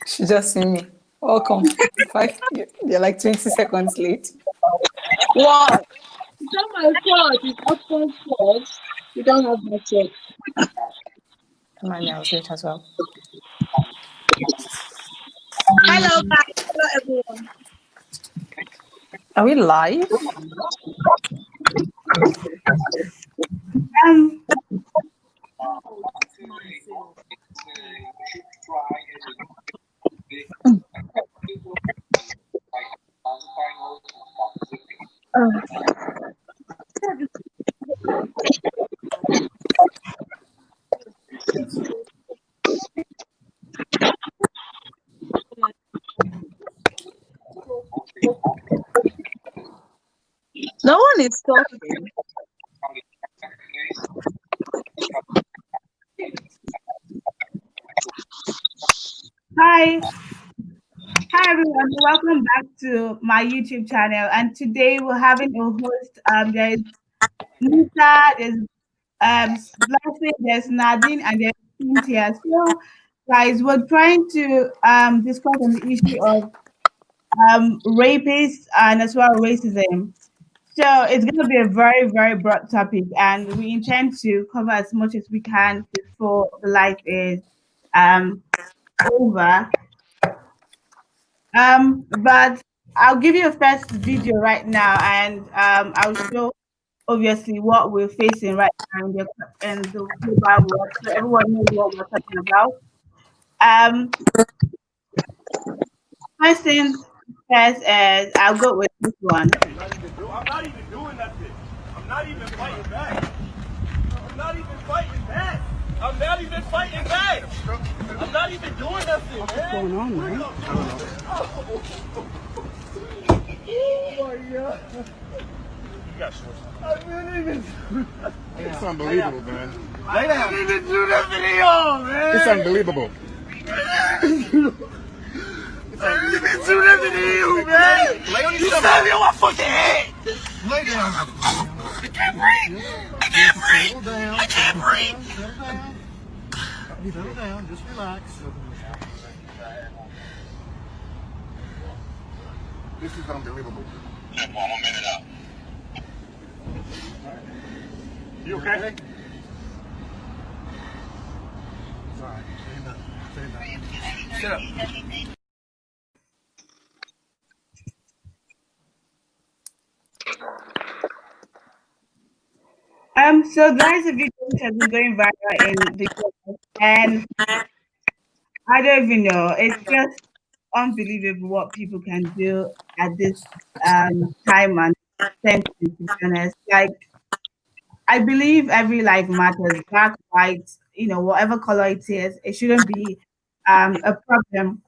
She just seen me. Welcome. You're like 20 seconds late. Wow. It's not my fault. It's Oscar's fault. You don't have my check. Remind me, I was late as well. Hello, guys. Hello, everyone. Are we live? No one is talking. Hi. Hi everyone, welcome back to my YouTube channel. And today we're having a host. There's Lisa, there's Blessing, there's Nadine, and there's Cynthia. So, guys, we're trying to discuss on the issue of rapists and as well racism. So it's going to be a very, very broad topic, and we intend to cover as much as we can before the live is over. But I'll give you a first video right now, and I'll show obviously what we're facing right now in the global world, so everyone knows what we're talking about. First things first is I'll go with this one. I'm not even doing nothing. I'm not even fighting back. I'm not even fighting back. I'm not even fighting back. I'm not even doing nothing, man. What's going on, man? Oh my God. You got shorts. I didn't even do that. It's unbelievable, man. I didn't even do that video, man. It's unbelievable. I didn't even do nothing to you, man. Lay on your You stomach. stabbed me on my fucking head. Lay down. I can't breathe. I can't breathe. Settle down. I can't breathe. Settle down. Settle down. Just relax. This is unbelievable. One minute out. You okay? It's all right. Say nothing. Shut up. So guys, a video which has been going viral in the US, and I don't even know. It's just unbelievable what people can do at this time and century, to be honest. Like, I believe every life matters, black, white, whatever color it is, it shouldn't be a problem.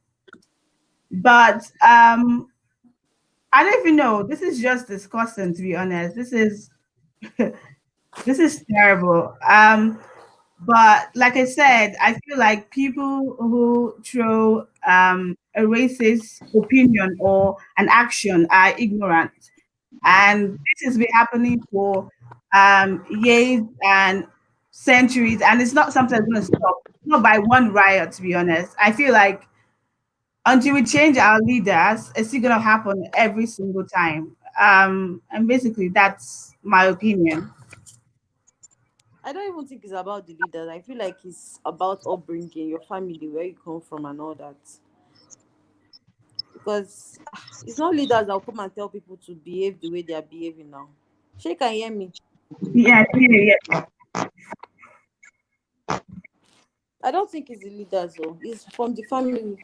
But I don't even know. This is just disgusting, to be honest. This is this is terrible. But like I said, I feel like people who throw a racist opinion or an action are ignorant. And this has been happening for years and centuries, and it's not something that's going to stop. Not by one riot, to be honest. I feel like until we change our leaders, it's still going to happen every single time. And basically, that's my opinion. I don't even think it's about the leaders. I feel like it's about upbringing, your family, where you come from, and all that. Because it's not leaders that will come and tell people to behave the way they are behaving now. She can hear me. Yeah, yeah. I don't think it's the leaders, though. It's from the family.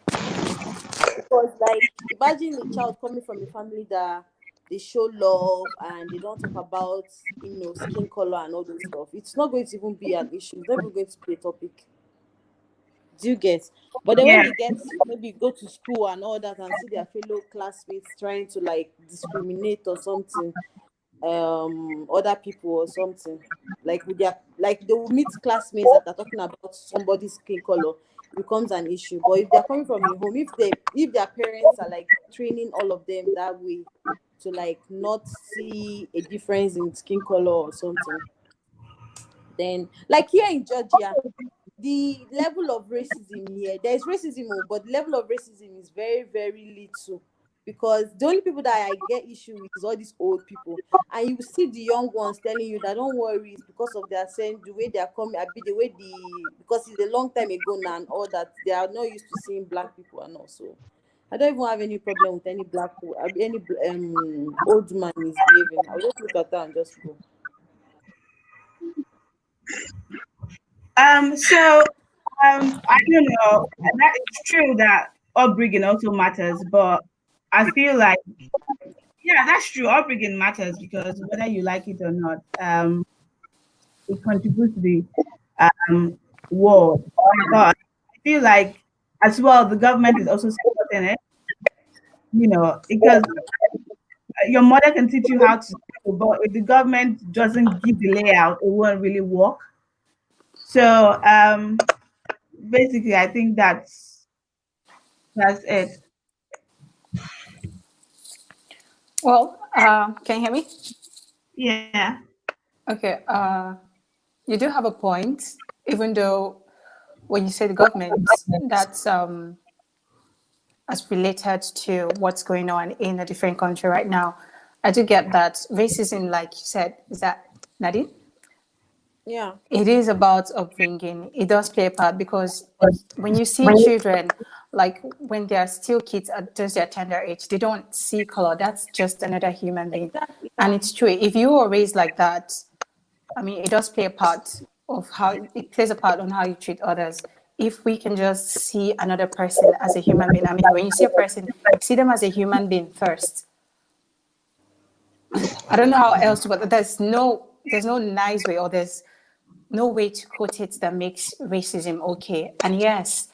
Because, like, imagine a child coming from a family that they show love and they don't talk about, skin color and all those stuff. It's not going to even be an issue. It's not even going to be a topic. Do you get? But then when they get maybe go to school and all that and see their fellow classmates trying to like discriminate or something, other people or something, like with their they will meet classmates that are talking about somebody's skin color. becomes an issue. But if they're coming from a home, if their parents are like training all of them that way to like not see a difference in skin color or something, then like here in Georgia, the level of racism here, there's racism, but the level of racism is very, very little, because the only people that I get issue with is all these old people, and you see the young ones telling you that don't worry, it's because of their sense, the way they are coming, I be the way because it's a long time ago now, and all that, they are not used to seeing black people and all. So I don't even have any problem with any any old man misbehaving. I'll just look at that and just go. I don't know. That it's true that upbringing also matters, but I feel like, yeah, that's true. Upbringing matters because whether you like it or not, it contributes to the world. But I feel like as well, the government is also supporting it. Because your mother can teach you how to, but if the government doesn't give the layout, it won't really work. So basically, I think that's it. Well, can you hear me? Yeah. Okay. You do have a point, even though when you say the government, that's as related to what's going on in a different country right now. I do get that racism, like you said, is that Nadine? Yeah. It is about upbringing. It does play a part because when you see children, like when they are still kids at just their tender age, they don't see color. That's just another human being. Exactly. And it's true. If you were raised like that, I mean, it does play a part of how it plays a part on how you treat others. If we can just see another person as a human being, I mean, when you see a person, see them as a human being first. I don't know how else to, but there's no nice way, or there's no way to quote it that makes racism okay. And yes,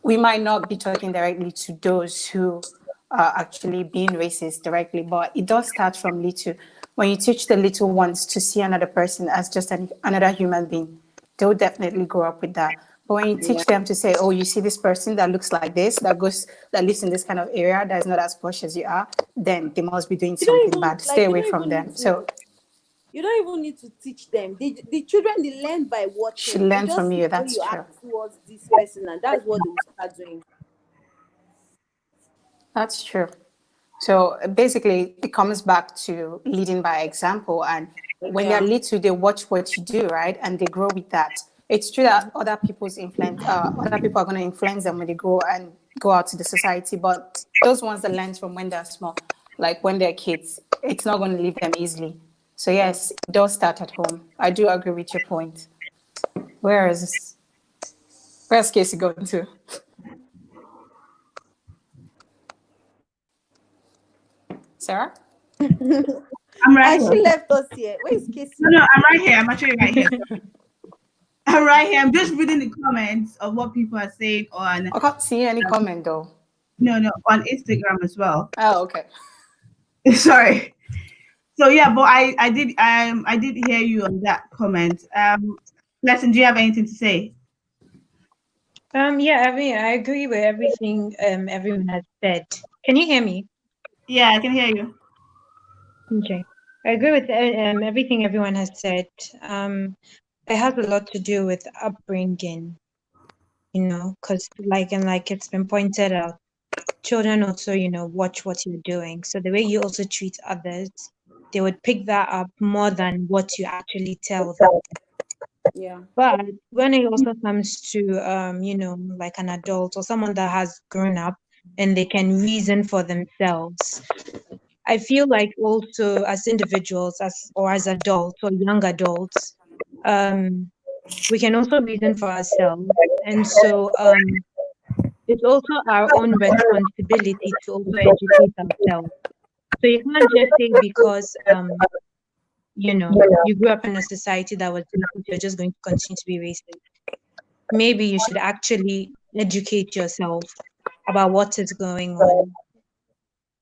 we might not be talking directly to those who are actually being racist directly, but it does start from little. When you teach the little ones to see another person as just another human being, they'll definitely grow up with that. But when you teach them to say, oh, you see this person that looks like this, that lives in this kind of area, that is not as posh as you are, then they must be doing something bad. Stay away from them. So you don't even need to teach them. The children, they learn by watching. Should learn they just from see you. how That's you true. act towards this person, and that's what they will start doing. That's true. So basically, it comes back to leading by example. And when they're little, they watch what you do, right? And they grow with that. It's true that other people are going to influence them when they grow and go out to the society. But those ones that learn from when they're small, like when they're kids, it's not going to leave them easily. So yes, it does start at home. I do agree with your point. Where's Casey going to? Sarah? I'm right And she here. left us here. Where is Casey? No, I'm right here. I'm actually right here. I'm right here. I'm just reading the comments of what people are saying on. I can't see any comment though. No, on Instagram as well. Oh, okay. Sorry. So yeah, but I did hear you on that comment. Lesson, do you have anything to say? Yeah, I agree with everything everyone has said. Can you hear me? Yeah, I can hear you. Okay. I agree with everything everyone has said. It has a lot to do with upbringing, because like it's been pointed out, children also, watch what you're doing. So the way you also treat others, they would pick that up more than what you actually tell them. Yeah. But when it also comes to like an adult or someone that has grown up and they can reason for themselves, I feel like also as individuals, as adults or young adults, we can also reason for ourselves. And so it's also our own responsibility to also educate ourselves. So you can't just say because you grew up in a society that was racist, you're just going to continue to be racist. Maybe you should actually educate yourself about what is going on,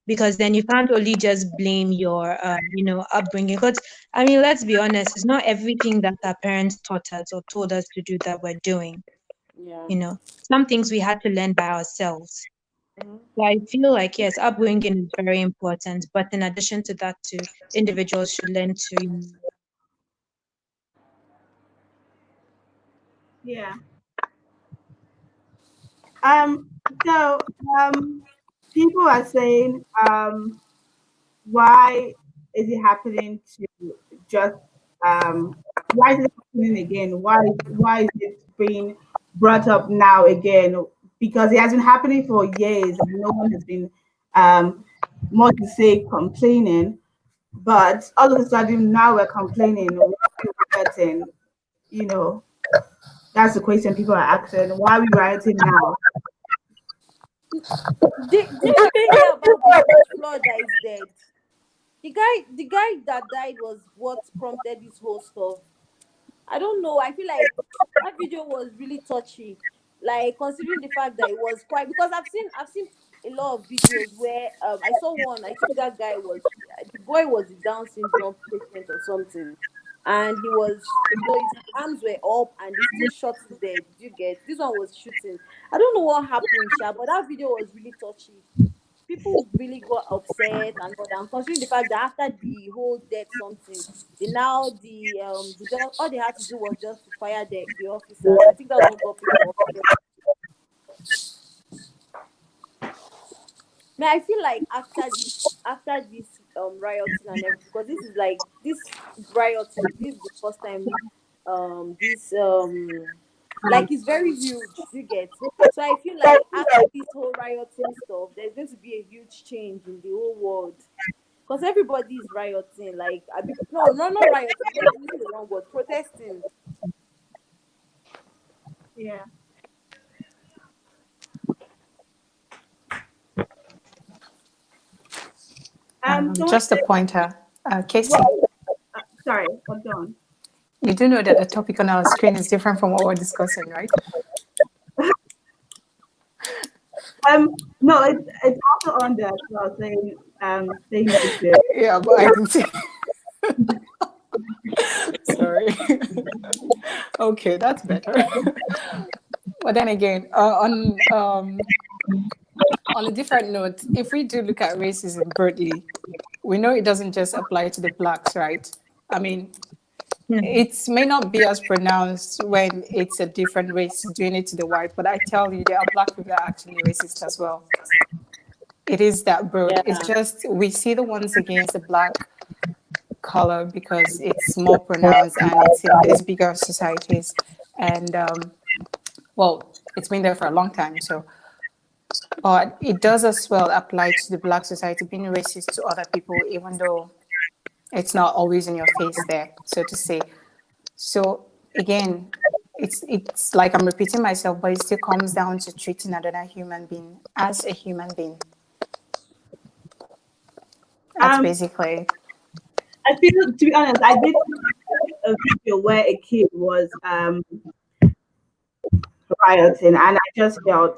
because then you can't only just blame your upbringing. Because I mean, let's be honest, it's not everything that our parents taught us or told us to do that we're doing. Yeah. You know, some things we had to learn by ourselves. Mhm. So I feel like, yes, upbringing is very important, but in addition to that, too, individuals should learn to, you know, Yeah. Um. So, people are saying, why is it happening to just why is it happening again? Why is it being brought up now again? Because it has been happening for years and no one has been more to say complaining. But all of a sudden now we're complaining, we're rioting, you know. That's the question people are asking. Why are we rioting now? Did you hear about the George Floyd that is dead? The guy that died was what prompted this whole stuff. I don't know. I feel like that video was really touchy. Like considering the fact that it was quite, because I've seen a lot of videos where I saw one. I think that guy was, the boy was a Down syndrome patient or something, and he was, his arms were up and they still shot him dead. Did you get? This one was shooting. I don't know what happened, Sha, but that video was really touchy. People really got upset and all that. And considering the fact that after the whole death something, they now the just all they had to do was just to fire the officers. I think that was what got people upset. Man, I feel like after this rioting and everything, because this is like this rioting, this is the first time this like it's very huge, you get. So I feel like after this whole rioting stuff, there's going to be a huge change in the whole world. Because everybody is rioting, like not rioting, I'm using the wrong word, protesting. Yeah. Someone Just a pointer. Casey, what sorry, hold on. you do know that the topic on our screen is different from what we're discussing, right? No, it's also on there as well saying stay negative. Yeah, but I didn't see. Sorry. Okay, that's better. But then again, on a different note, if we do look at racism broadly, we know it doesn't just apply to the blacks, right? I mean, no. it may not be as pronounced when it's a different race doing it to the white, but I tell you, there are black people that are actually racist as well. It is that broad. It's Yeah. just we see the ones against the black color because it's more pronounced and it's in these bigger societies. And well, it's been there for a long time. So, but it does as well apply to the black society being racist to other people, even though it's not always in your face there, so to say. So again, it's like I'm repeating myself, but it still comes down to treating another human being as a human being. That's Um, basically it. I feel, to be honest, I did see a video where a kid was rioting, and I just felt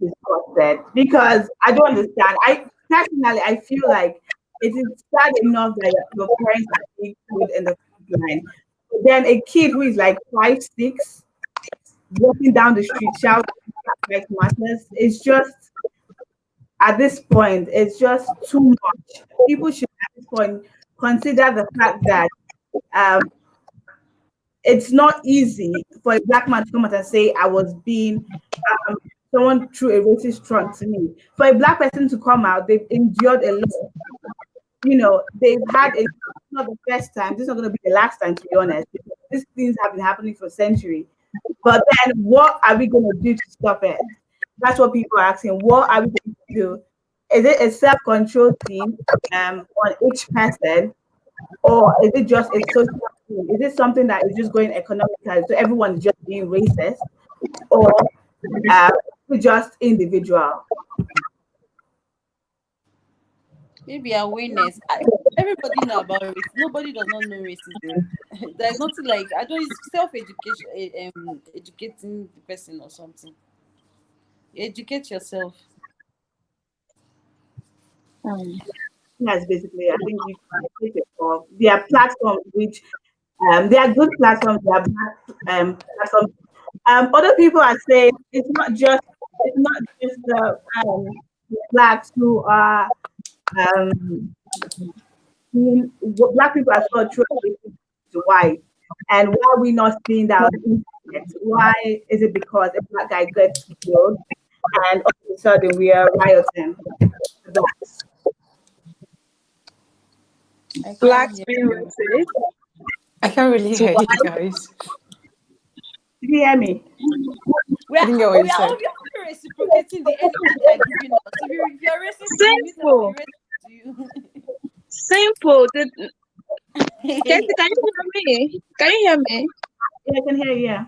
disgusted because I don't understand. I personally, I feel like it is sad enough that your parents are being put in the front line. But then a kid who is like 5, 6, walking down the street shouting Black Lives Matters, it's just at this point, it's just too much. People should at this point consider the fact that um, it's not easy for a black man to come out and say I was being someone threw a racist truck to me. For a black person to come out, they've endured a lot. They've had a not the first time. This is not going to be the last time, to be honest. Because these things have been happening for centuries. But then, what are we going to do to stop it? That's what people are asking. What are we going to do? Is it a self-control thing on each person, or is it just a social thing? Is it something that is just going economically, so everyone is just being racist, or just individual? Maybe awareness. Everybody know about race. Nobody does not know racism. There's nothing like, I don't. It's self education, educating the person or something. Educate yourself. That's basically, I think you can take it off. There are platforms which, they are good platforms. There are bad platforms Other people are saying it's not just the blacks who are um, black people as well truly to white. And why are we not seeing that on the internet? Why is it because a black guy gets killed and all of a sudden we are rioting the blacks? Blacks being racist. I can't really So hear why? you guys. Did you hear me? We I are, didn't get what you we are said. obviously reciprocating the energy they're giving us. If you're racist to me, Simple. I'll be racist to you. Simple. Katie, can you hear me? Can you hear me? Yeah, I can hear you. Yeah.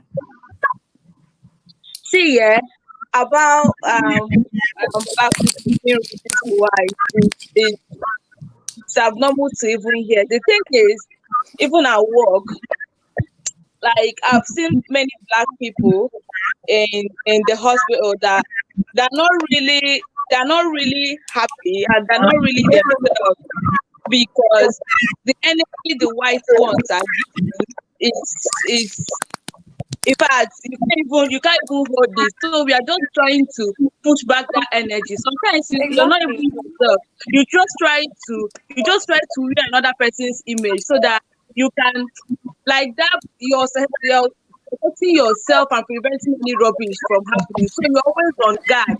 See, yeah, about black people being racist to white it's abnormal to even hear. The thing is, even at work, like I've seen many black people in the hospital that they're not really they're not really happy and they're not really themselves because the energy the white ones are giving is in fact you can't even hold this. So we are just trying to push back that energy. Sometimes you're not even Exactly. yourself. You just try to wear another person's image so that you can like that you're protecting yourself and preventing any rubbish from happening. So you're always on guard,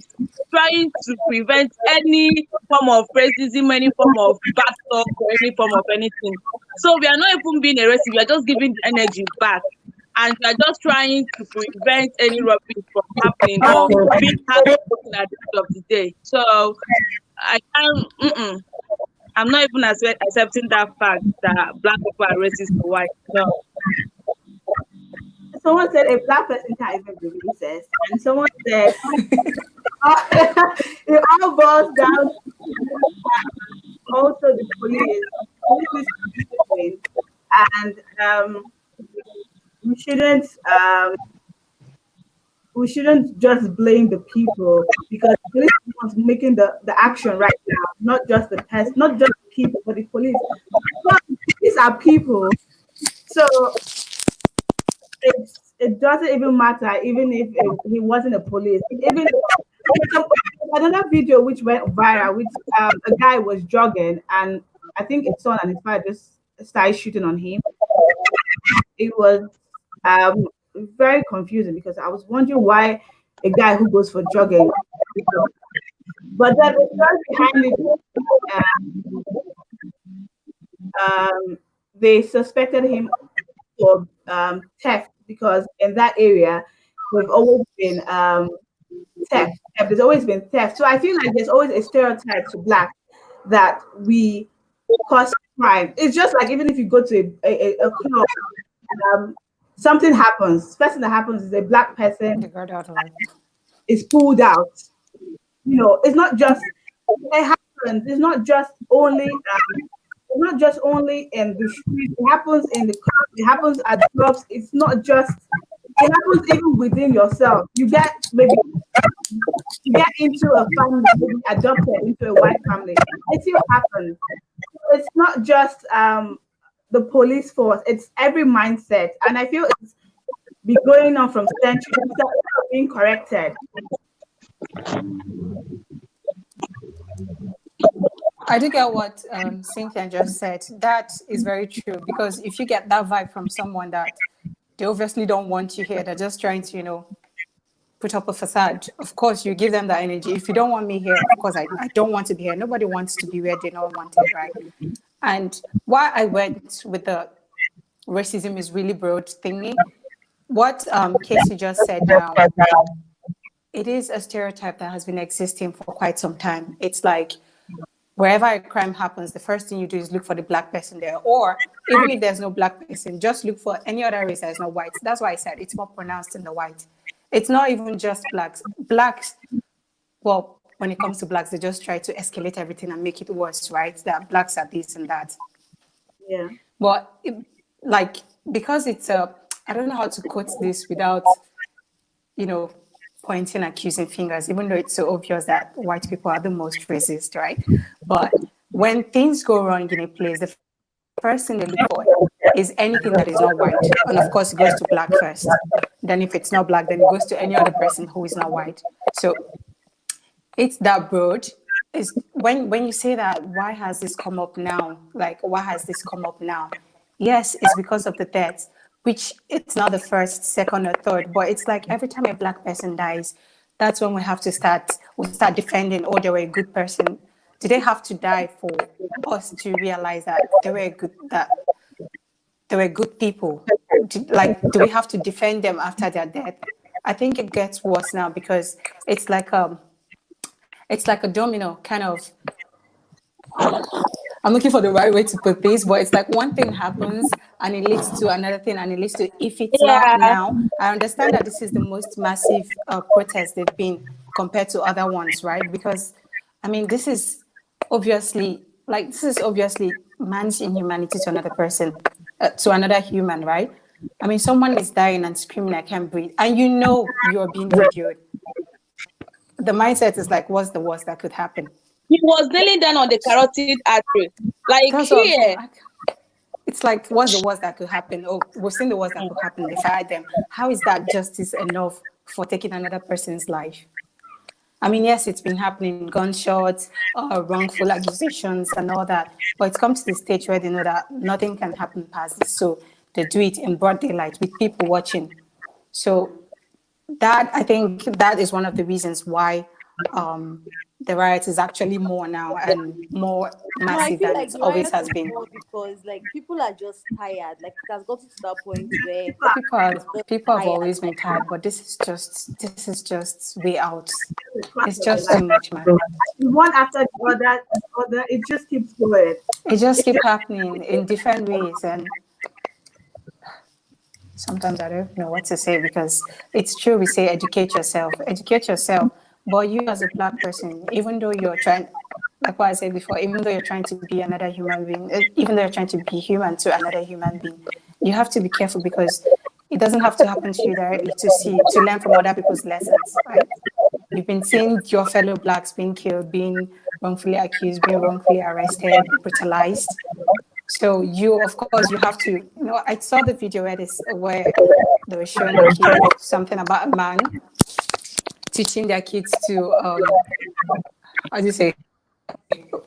trying to prevent any form of racism, any form of bad talk, or any form of anything. So we are not even being aggressive, we are just giving the energy back. And we are just trying to prevent any rubbish from happening or being heartbroken at the end of the day. So I can't, I'm not even accepting that fact that black people are racist to white. No. Someone said a black person can't even be racist, and someone said it all boils down to also the police. Police is discipline, and we shouldn't um, we shouldn't just blame the people because the police is the ones making the action right now, not just the person, not just the people, but the police. Well, these are people, so it doesn't even matter, even if he wasn't a police. Even another video which went viral, which a guy was jogging, and I think his son and his father just started shooting on him. It was um, very confusing because I was wondering why a guy who goes for jogging. But then the story behind it, they suspected him for theft because in that area there's always been theft. There's always been theft. So I feel like there's always a stereotype to black that we cause crime. It's just like even if you go to a club, something happens. First thing that happens is a black person They got out of it. is pulled out. You know, it's not just it happens. It's not just only in the street. It happens in the club. It happens at clubs. It's not just. It happens even within yourself. You get into a family, maybe adopted into a white family. It still happens. It's not just the police force. It's every mindset, and I feel it's be going on from centuries instead of being corrected. I do get what Cynthia just said. That is very true because if you get that vibe from someone that they obviously don't want you here, they're just trying to, put up a facade. Of course, you give them that energy. If you don't want me here, of course, I don't want to be here. Nobody wants to be where they don't want it, right? And why I went with the racism is really broad thingy, what Casey just said now, it is a stereotype that has been existing for quite some time. It's like wherever a crime happens, the first thing you do is look for the black person there. Or even if there's no black person, just look for any other race that is not white. That's why I said it's more pronounced in the white. It's not even just blacks. Blacks, well, when it comes to blacks, they just try to escalate everything and make it worse, right? That blacks are this and that. Yeah. But because it's I don't know how to quote this without, pointing accusing fingers, even though it's so obvious that white people are the most racist, right? But when things go wrong in a place, the first thing they look for is anything that is not white. And of course, it goes to black first. Then if it's not black, then it goes to any other person who is not white. So it's that broad. Is when you say that, why has this come up now? Like, why has this come up now? Yes, it's because of the deaths, which it's not the first, second, or third, but it's like every time a black person dies, that's when we start defending, oh, they were a good person. Do they have to die for us to realize that they were good people? Do we have to defend them after their death? I think it gets worse now because it's like a domino kind of. I'm looking for the right way to put this, but it's like one thing happens and it leads to another thing and it leads to, if it's not now, I understand that this is the most massive protest they've been compared to other ones, right? Because, I mean, this is obviously man's inhumanity to another person, to another human, right? I mean, someone is dying and screaming, I can't breathe, and you know you're being videoed. The mindset is like, what's the worst that could happen? He was kneeling down on the carotid artery. Like That's here. It's like, what's the worst that could happen? Oh, we've seen the worst that could happen. They fired them. How is that justice enough for taking another person's life? I mean, yes, it's been happening, gunshots, wrongful accusations and all that. But it's come to the stage where they know that nothing can happen past this. So they do it in broad daylight with people watching. So that, I think that is one of the reasons why the riot is actually more now and more massive than it always has been. Because like people are just tired. Like it has gotten to that point where people have always been tired, but this is just way out. It's just too much, man. One after the other, it just keeps going. It just keeps happening in different ways, and sometimes I don't know what to say because it's true. We say educate yourself, but you as a black person, even though you're trying, like what I said before, even though you're trying to be another human being, even though you're trying to be human to another human being, you have to be careful because it doesn't have to happen to you directly to learn from other people's lessons, right? You've been seeing your fellow blacks being killed, being wrongfully accused, being wrongfully arrested, brutalized. So you, of course, you have to, you know, I saw the video where they were showing a kid something about a man teaching their kids to, how do you say,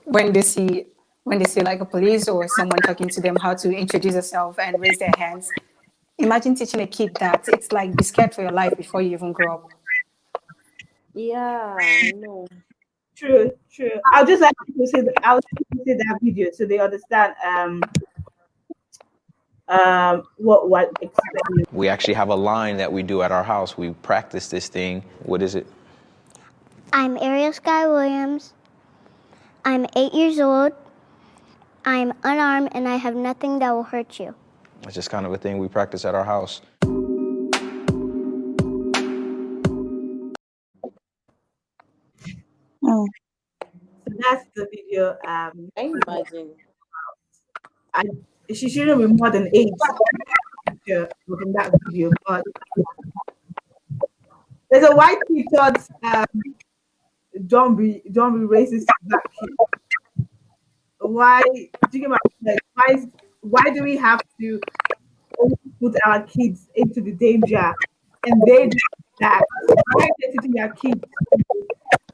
when they see like a police or someone talking to them, how to introduce yourself and raise their hands. Imagine teaching a kid that. It's like be scared for your life before you even grow up. Yeah, I know. True. I'll just like to say that video so they understand what exactly. We actually have a line that we do at our house. We practice this thing. What is it? I'm Ariel Sky Williams. I'm 8 years old. I'm unarmed and I have nothing that will hurt you. It's just kind of a thing we practice at our house. So that's the video. I imagine. She shouldn't be more than 8 within that video, but there's a white kid thought don't be racist to black kids. Why do you get my why do we have to put our kids into the danger and they do that? Why are they teaching their kids to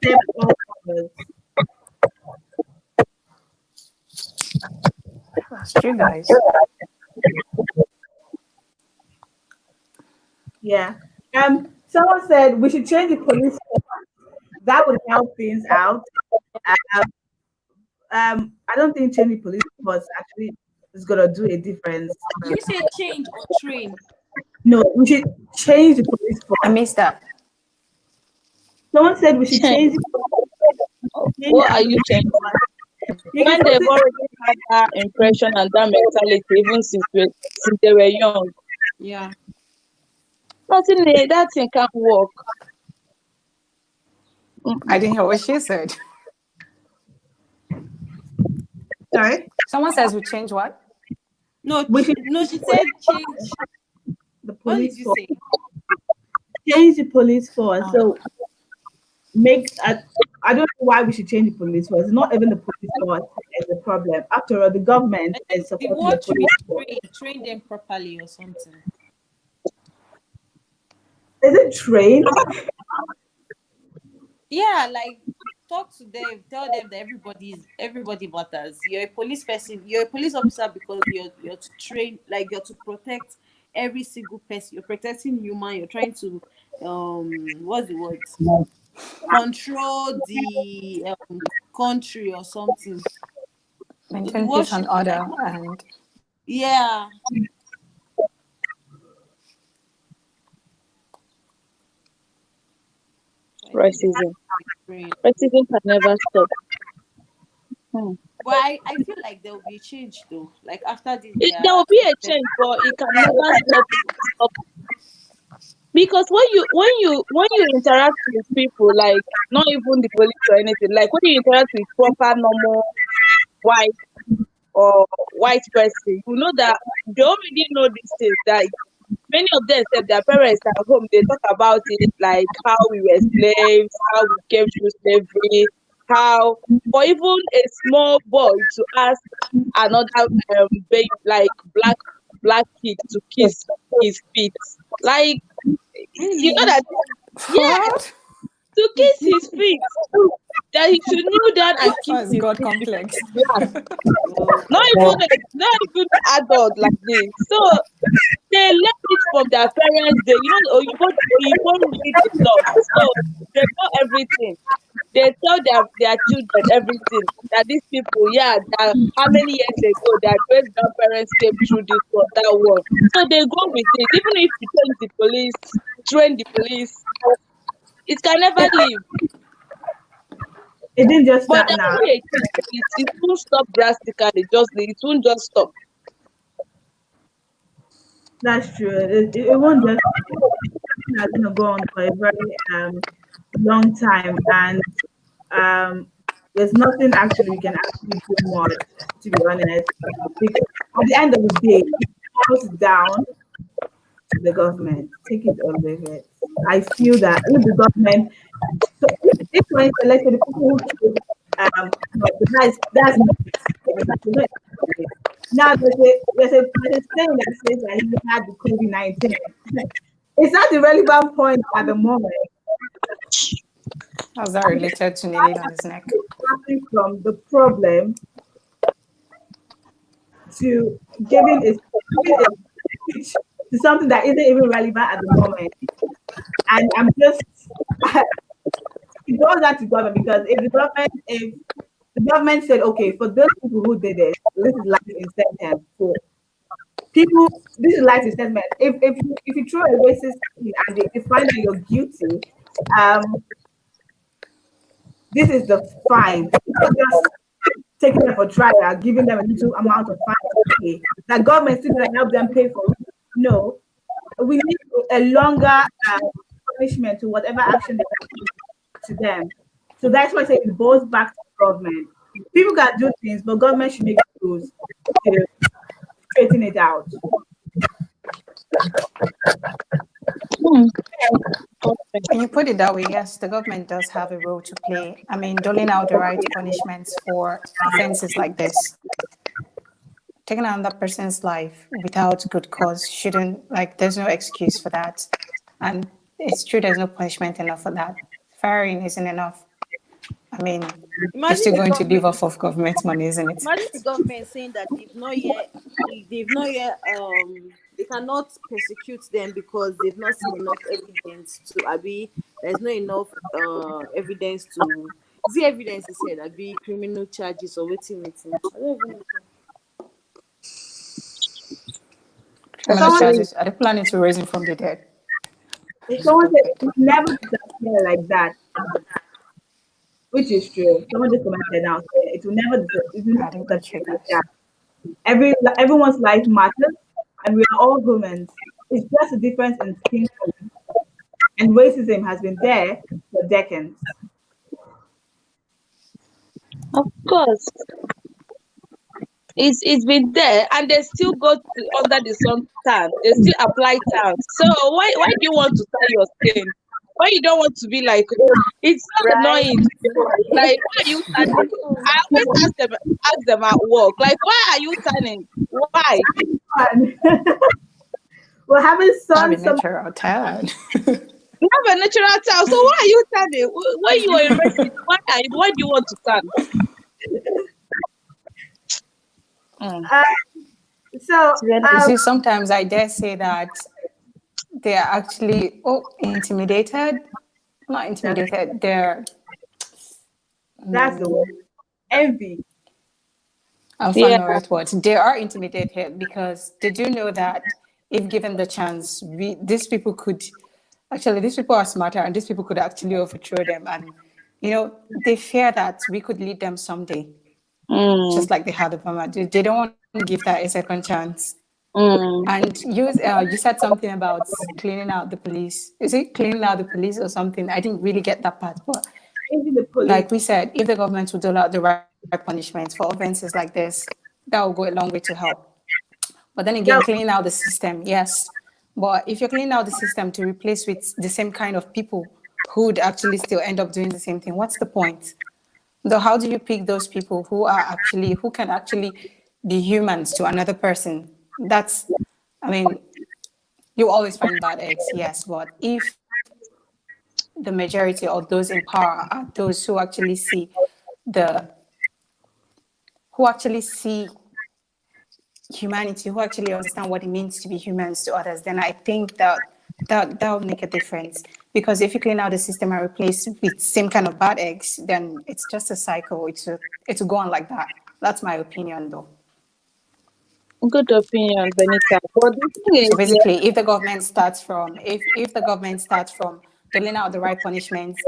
step on others? That's true, guys. Yeah. Someone said we should change the police force. That would help things out. I don't think changing police force actually is gonna do a difference. Did you say change or train? No, we should change the police force. I missed that. Someone said we should change the police force. What are you changing? When they've already had that impression and that mentality, even since they were young. Yeah. Nothing there, that thing can't work. I didn't hear what she said. Sorry? Someone says we change what? No, she said change. The What did police you force. say? Change the police force. So I don't know why we should change the police force. It's not even the police force is the problem. After all, the government is The supporting word the should be police force. train them properly or something. Is it trained? Yeah, like talk to them, tell them that everybody matters. You're a police person, you're a police officer because you're to train, like you're to protect every single person. You're protecting human, you're trying to what's the word? Control the country or something. So the Maintain word peace should and be like, order, and yeah. I think they Racism. train. Racism can never stop. Hmm. But I feel like there will be a change though. Like after this, There their will be a change, but it can never stop because when you interact with people, like not even the police or anything, like when you interact with proper normal white or white person, you know that they already know these things. That many of them said their parents at home, they talk about it, like how we were slaves, how we came through slavery, how for even a small boy to ask another babe, like black kid to kiss his feet, like you know really. that, yeah, what? to kiss his feet, that he should kneel down and kiss That's his God feet because complex. he's black. Oh, Not even adult like this. So they learn it from their parents. They, you read the law, so they know everything. They tell their children everything. That these people, yeah, that how many years ago their great grandparents came through this one, that one. So they go with it. Even if you train the police, it can never leave. It didn't just But start there now. will be a change. It won't stop drastically. It won't just stop. That's true. It won't just. It's going to go on for a very long time, and um, there's nothing actually we can actually do much, to be honest, because at the end of the day, it falls down to the government. Take it or leave it. I feel that if the government, so if for instance, let's say the people who killed, no, that's not it. Now there's a saying that says that he had the COVID-19. It's not the relevant point at the moment. How's that related to kneeling on his neck? Passing from the problem to giving a speech to something that isn't even relevant at the moment. And I'm just it goes down to government, because if the government said, okay, for those people who did it, this is life in sentence for people, this is life in sentence. If you throw a racist thing and they find that you're guilty, um, this is the fine. It's not just taking them for trial, giving them a little amount of fine to pay. The government still gonna help them pay for it. No, we need a longer punishment to whatever action they take to them. So that's why I say it boils back to government. People can do things, but government should make rules to straighten it out. When you put it that way, yes, the government does have a role to play. I mean, doling out the right punishments for offenses like this. Taking another person's life without good cause shouldn't, like, there's no excuse for that. And it's true, there's no punishment enough for that. Firing isn't enough. I mean, you're imagine still the going to live government. off of government money, isn't it? Imagine the government saying that they cannot persecute them because they've not seen enough evidence to Abi. There's not enough evidence to. Is the evidence he said Abi criminal charges or waiting? I don't even know. Criminal Someone, charges. Are they planning to raise him from the dead? someone said Stupid. it will never disappear like that, which is true. Someone just commented now, it will never Adding the disappear like triggers. that. Everyone's life matters, and we are all humans. It's just a difference in skin color, and racism has been there for decades. Of course, it's been there, and they still go under the sun tan. They still apply tan. So why do you want to tan your skin? Why you don't want to be like, oh, it's so Right. annoying. Like, why are you tanning? I always ask them at work, like, why are you tanning? Why? We're having I have a sun, summer. natural tan. You have a natural tan. So why are you tanning? When you are in racist, why do you want to tan? Uh, so, You see, sometimes I dare say that they are actually intimidated. Not intimidated. that's the word. Envy. I'm Yeah. finding the right words. They are intimidated because they do know that if given the chance, these people are smarter, and these people could actually overthrow them. And they fear that we could lead them someday, Mm, just like they had Obama. They don't want to give that a second chance. mm. And you said something about cleaning out the police. Is it cleaning out the police or something? I didn't really get that part, but Even the police. like we said, if the government would dole out the right punishments for offenses like this, that will go a long way to help. But then again, That, cleaning out the system, yes. But if you're cleaning out the system to replace with the same kind of people who would actually still end up doing the same thing, what's the point? Though, how do you pick those people who can actually be humans to another person? You always find bad eggs, yes. But if the majority of those in power are those the who actually see humanity, who actually understand what it means to be humans to others, then I think that'll make a difference. Because if you clean out the system and replace with same kind of bad eggs, then it's just a cycle. It's go on like that. That's my opinion, though. Good opinion, Benita. But the thing So is, yeah, basically, if the government starts from doling out the right punishments,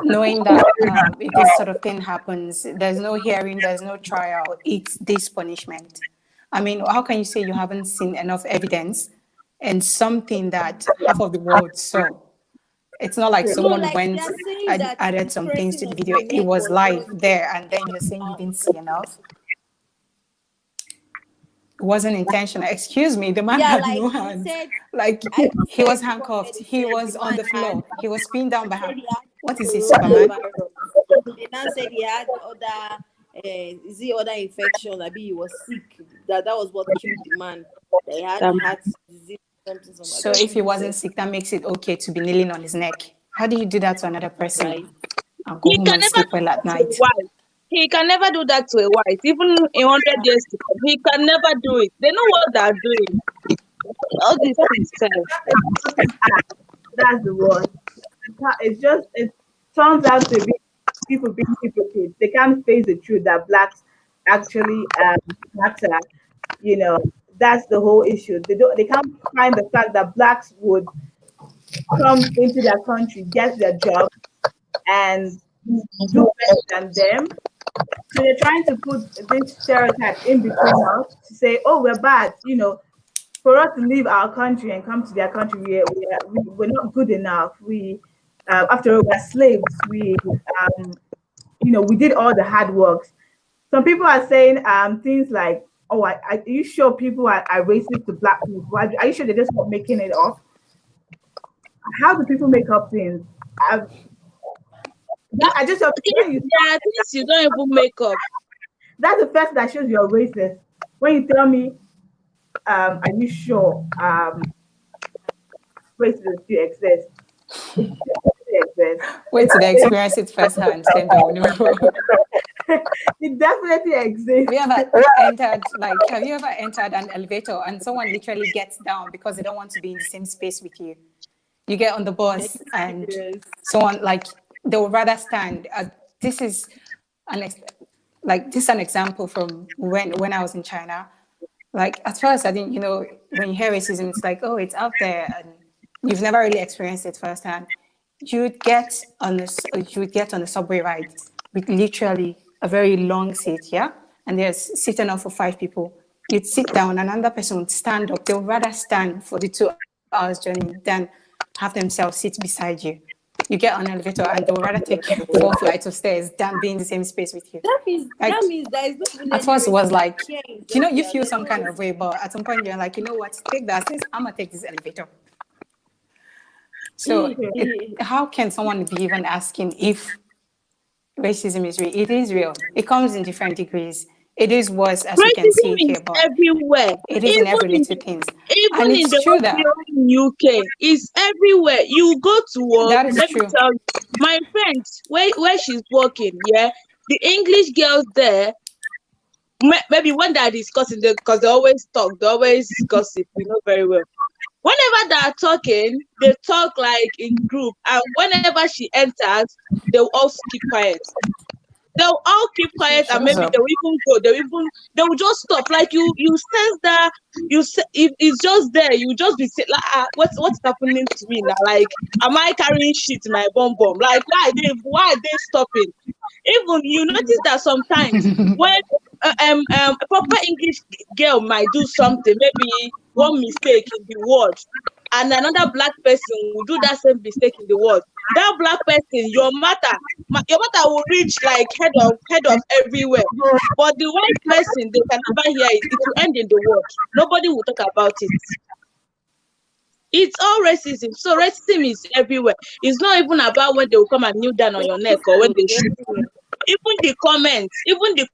knowing that if this sort of thing happens, there's no hearing, there's no trial, it's this punishment. I mean, how can you say you haven't seen enough evidence and something that half of the world saw? It's not like No, someone like they went are saying and that added the some things to pressing the of video. the It neck was was live not there, and then you're saying you didn't see enough. It wasn't intentional. Excuse me, the man yeah, had like no he hands. said. Like I even he said was before handcuffed. he He said was the on man the had, floor. He was pinned down by he said her. he had What is he, Superman? coronavirus. They now said he had other other infection. I mean, he was sick. That was what killed the man. They had um, heart disease, something. I So don't if he really wasn't said sick, that makes it okay to be kneeling on his neck. How do you do that to another person right. and go he home can and never sleep do well that at to a night? wife. He can never do that to a wife. Even in 100 years to come, he can never do it. They know what they're doing. All these things, that's the word. It turns out to be people being hypocrites. They can't face the truth that blacks actually matter. You know, that's the whole issue. They can't find the fact that blacks would come into their country, get their job, and do better than them. So they're trying to put this stereotype in between us to say, oh, we're bad. For us to leave our country and come to their country, we're not good enough. After all, we're slaves. We did all the hard works. Some people are saying things like, oh, are you sure people are racist to black people? Are you sure they're just not making it up? How do people make up things? I just when you there are things you don't even make up. that's the first that shows you're racist. When you tell me, are you sure racism still exists? It definitely exists. Wait till they experience it firsthand, then they will know. It definitely exists. Have you ever entered an elevator and someone literally gets down because they don't want to be in the same space with you? You get on the bus and Yes. someone they would rather stand. This is an example from when I was in China. Like at first I didn't, when you hear racism, it's like, oh, it's out there and you've never really experienced it firsthand. You would get on the subway ride with literally a very long seat, yeah? And there's seat enough for 5 people. You'd sit down, and another person would stand up. They would rather stand for the 2 hours journey than have themselves sit beside you. You get on an elevator and they would rather take you 4 flights of stairs than be in the same space with you. That means Like, there is no even at any first it was like, here in you Zambia. feel There's some no kind of way, but at some point you're like, you know what, take that stairs, I'm gonna take this elevator. So how can someone be even asking if racism is real? It is real. It comes in different degrees. It is worse, as we can Racism see here, is but everywhere. it is in every little things. And Even in it's the true that hospital in UK, it's everywhere. You go to work, that is let me true. tell you, my friend, where she's working, yeah, the English girls there, maybe when they're discussing, because they always talk, they always gossip, we know very well. Whenever they are talking, they talk like in group, and whenever she enters, they'll all keep quiet. They'll all keep quiet, and Shows maybe up. they'll even go. They'll just stop. Like you sense that if it's just there, you just be like, what's happening to me now? Like, am I carrying shit in my bum bum? Like, why are they stopping? Even you notice that sometimes when a proper English girl might do something, maybe one mistake in the word, and another black person will do that same mistake in the word. That black person, your matter will reach like head of everywhere. But the white person, they can never hear it. It will end in the word. Nobody will talk about it. It's all racism. So racism is everywhere. It's not even about when they will come and kneel down on your neck or when they shoot you. Even the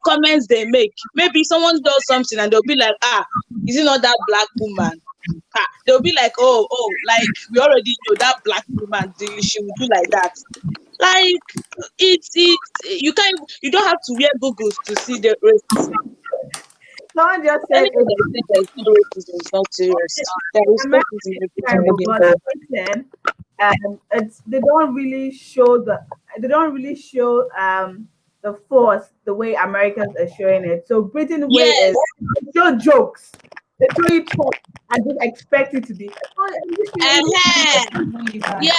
comments they make. Maybe someone does something and they'll be like, is it not that black woman? They'll be like, oh, like we already know that black woman, she will do like that. Like you don't have to wear goggles to see the racism. Someone just said Anything that you think that is not racism is not serious. There is racism terrible, in but Britain, they don't really show the force the way Americans are showing it. So Britain way Yes. is they show jokes, they show you talk and just expect it to be. Yeah.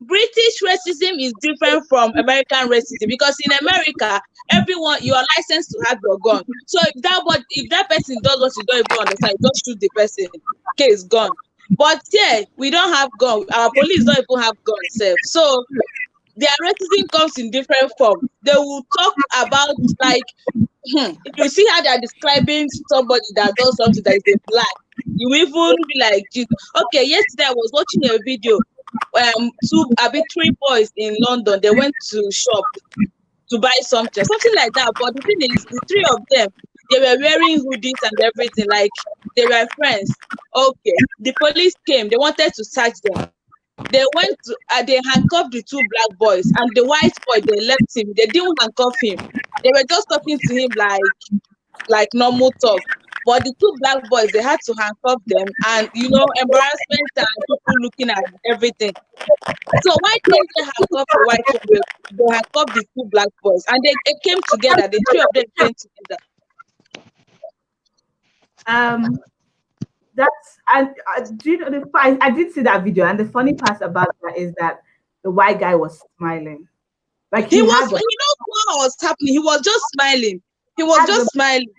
British racism is different from American racism because in America, everyone you are licensed to have your gun. So if that person does what you don't even understand, you just shoot the person. Case gone. But yeah, we don't have gun. Our police don't even have guns safe. So their racism comes in different form. They will talk about like if you see how they're describing somebody that does something that is a black, you even be like, okay, yesterday I was watching a video. Three boys in London, they went to shop to buy something like that. But the thing is, the three of them, they were wearing hoodies and everything, like they were friends. Okay, the police came, they wanted to search them. They went to, they handcuffed the two black boys, and the white boy, they left him. They didn't handcuff him. They were just talking to him like normal talk. But the two black boys, they had to handcuff them, and embarrassment and people looking at everything. So why didn't they handcuff the white boy? They handcuffed the two black boys, and they came together. The three of them came together. That's do you know I did see that video, and the funny part about that is that the white guy was smiling, like He was. What was happening? He was just smiling. He was just smiling.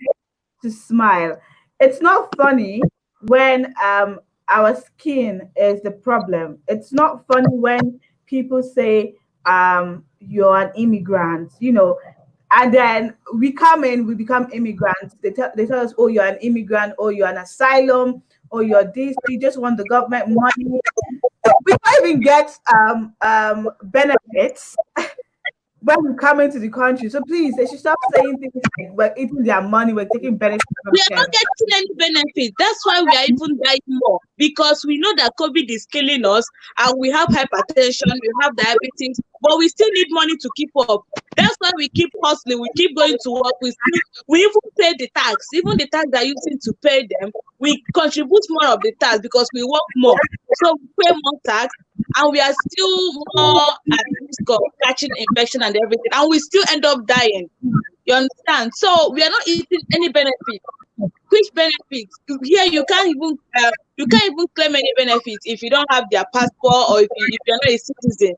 To smile. It's not funny when our skin is the problem. It's not funny when people say you're an immigrant, and then we come in, we become immigrants. They tell us, oh, you're an immigrant, or you're an asylum, or you're this, you just want the government money. We don't even get benefits when we come into the country. So please, they should stop saying things like we're eating their money, we're taking benefits from We are not getting any benefit. That's why we are even dying more, because we know that COVID is killing us, and we have hypertension, we have diabetes, but we still need money to keep up. That's why we keep hustling, we keep going to work, we even pay the tax. Even the tax they're using to pay them, we contribute more of the tax because we work more. So we pay more tax, and we are still more at risk of catching infection and everything, and we still end up dying. You understand? So we are not eating any benefit. Which benefits? Here you can't even claim any benefits if you don't have their passport, or if you're not a citizen.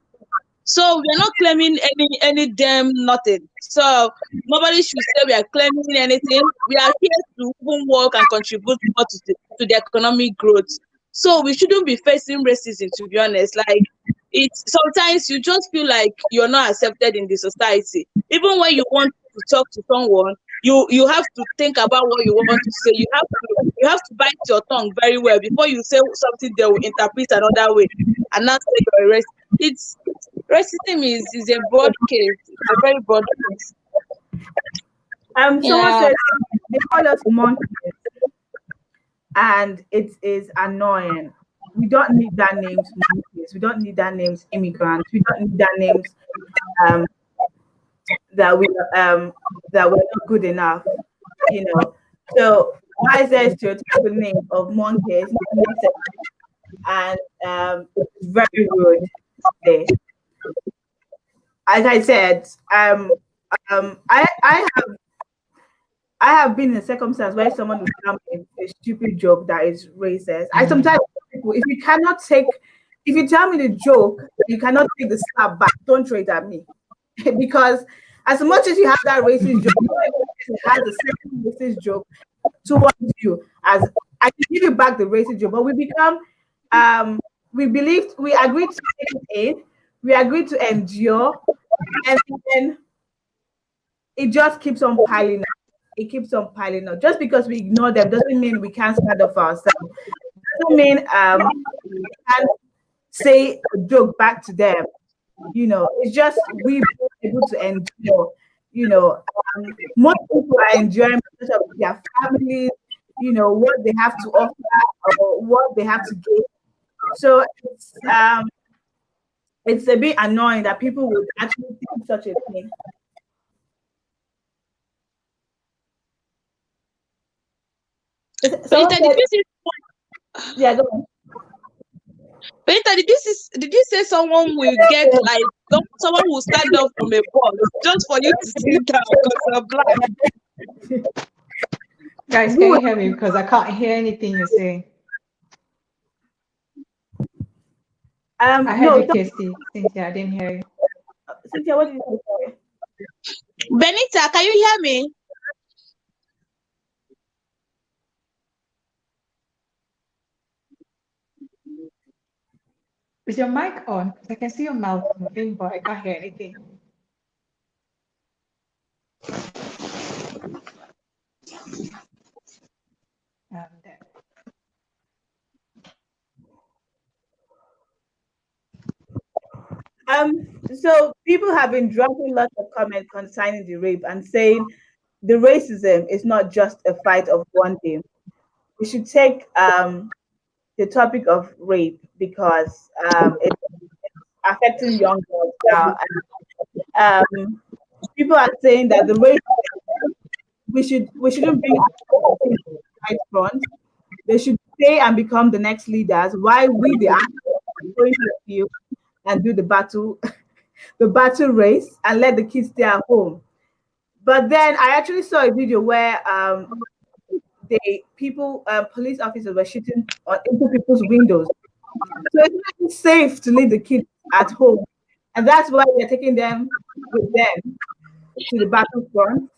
So we are not claiming any damn nothing. So nobody should say we are claiming anything. We are here to even work and contribute more to the economic growth. So we shouldn't be facing racism, to be honest. Like, it's sometimes you just feel like you're not accepted in the society. Even when you want to talk to someone, you have to think about what you want to say. You have to bite your tongue very well before you say something they will interpret another way and not say you're racist. Racism is a broad case. It's a very broad case. Someone Yeah. said they call us monkeys, and it is annoying. We don't need that names monkeys. We don't need that names immigrants. We don't need that names um that we um that we're not good enough. You know. So why is there a stereotypical name of monkeys? Not necessary, and it's very rude today. As I said, I have been in a circumstance where someone will tell me a stupid joke that is racist. I sometimes tell people, if you tell me the joke, you cannot take the slap back. Don't throw it at me, because as much as you have that racist joke, has the second racist joke towards you. As I can give you back the racist joke, but um, we agreed to take it in, we agreed to endure, and then it just keeps on piling up. It keeps on piling up. Just because we ignore them doesn't mean we can't stand up for ourselves. Doesn't mean we can't say a joke back to them. It's just we were able to endure. Most people are enjoying because of their families. What they have to offer or what they have to give. So it's a bit annoying that people would actually think such a thing. Someone Benita, said, yeah, go on. Did you say someone will get like someone will stand up from a bus just for you to sit down because you're black? Guys, can you hear me? Because I can't hear anything you're saying. I heard No, you, Kirsty. Cynthia, I didn't hear you. Cynthia, what did you say? Benita, can you hear me? Is your mic on? Because I can see your mouth moving, but I can't hear anything. There. So people have been dropping lots of comments concerning the rape and saying the racism is not just a fight of one day. We should take the topic of rape because it's affecting young girls now. And, people are saying that the rape we shouldn't bring the right front. They should stay and become the next leaders. While we the actors are going to the field and do the battle race and let the kids stay at home. But then I actually saw a video where police officers were shooting into people's windows. So it's not safe to leave the kids at home, and that's why they're taking them with them to the battlefront.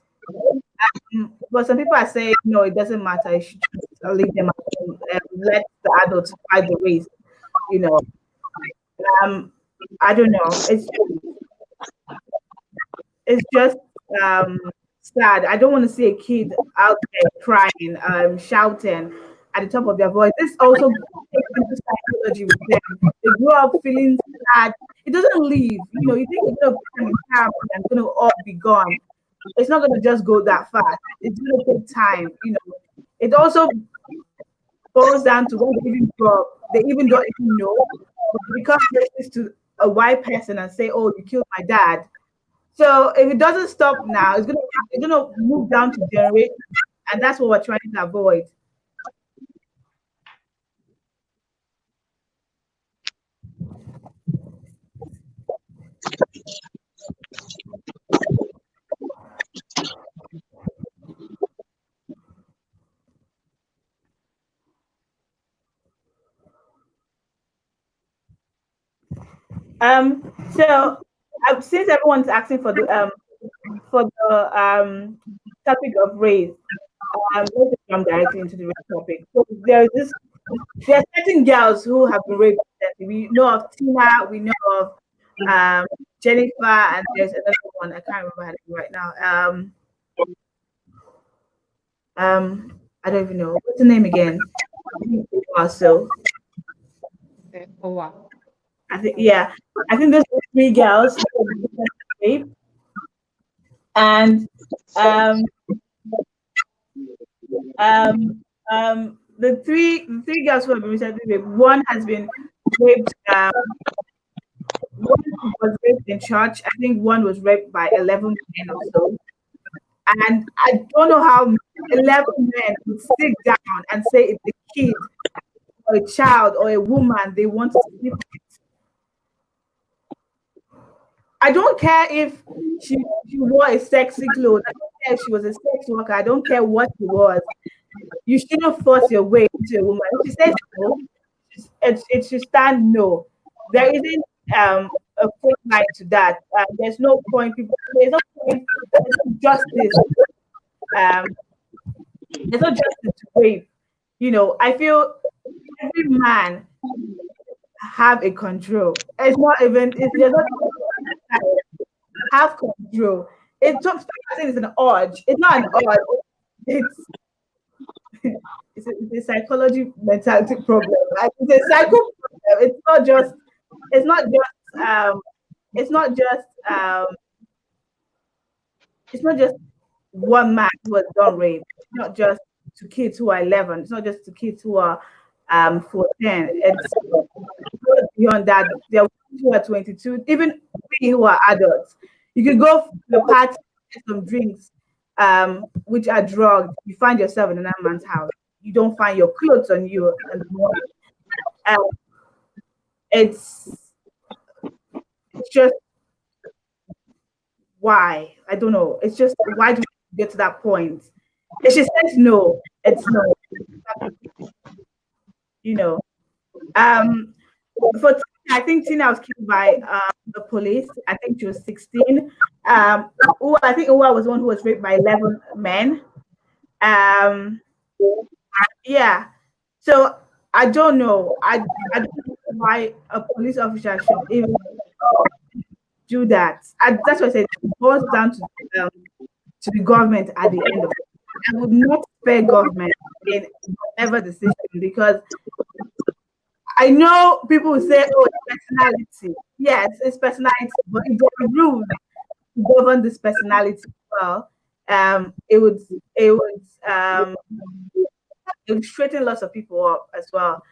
But some people are saying no, it doesn't matter. You should just leave them at home and let the adults fight the race. You know, I don't know. It's just sad. I don't want to see a kid out there crying, shouting at the top of their voice. This also takes into psychology with them. They grow up feeling sad. It doesn't leave. You think it's going to become empowerment and it's going to all be gone. It's not going to just go that fast. It's going to take time. It also boils down to when they even grow up. They even don't even know. But they become racist to a white person and say, "Oh, you killed my dad." So if it doesn't stop now, it's gonna move down to generation, and that's what we're trying to avoid. So since everyone's asking for the topic of race, let's just jump directly into the race topic. So there are certain girls who have been raped. We know of Tina, we know of Jennifer, and there's another one. I can't remember her name right now. I don't even know what's the name again. Also, Oh, wow. I think there's three girls who were raped, and The three girls who have been recently raped, one has been raped. One was raped in church. I think one was raped by 11 men or so. And I don't know how 11 men would sit down and say it's a kid or a child or a woman they want to sleep with. I don't care if she wore a sexy clothes. I don't care if she was a sex worker. I don't care what she was. You shouldn't force your way into a woman. If she says no, it should stand no. There isn't a quick line to that. There's no point. There's no point. There's no justice. Um, there's no justice to rape. I feel every man have a control. It's not even. It's just not have control. It's not saying it's an urge. It's not an urge. It's it's a psychology mentality problem. Like it's a psycho problem. It's not just. It's not just. It's not just. It's not just one man who has done rape. It's not just to kids who are 11. It's not just to kids who are 14. It's beyond that. There are ones who are 22. Even we who are adults. You could go to a party, get some drinks, which are drugged. You find yourself in another man's house. You don't find your clothes on you in the morning. It's just why I don't know. It's just why do we get to that point? If she says no, it's no. For Tina, I think Tina was killed by the police. I think she was 16. I think Uwa was one who was raped by 11 men. Yeah. So I don't know. I don't know why a police officer should even do that. That's what I said. It boils down to the government at the end of it. I would not spare government in whatever decision because I know people will say, "Oh, it's personality." Yes, it's personality, but if there are rules to govern this personality well, it would straighten lots of people up as well.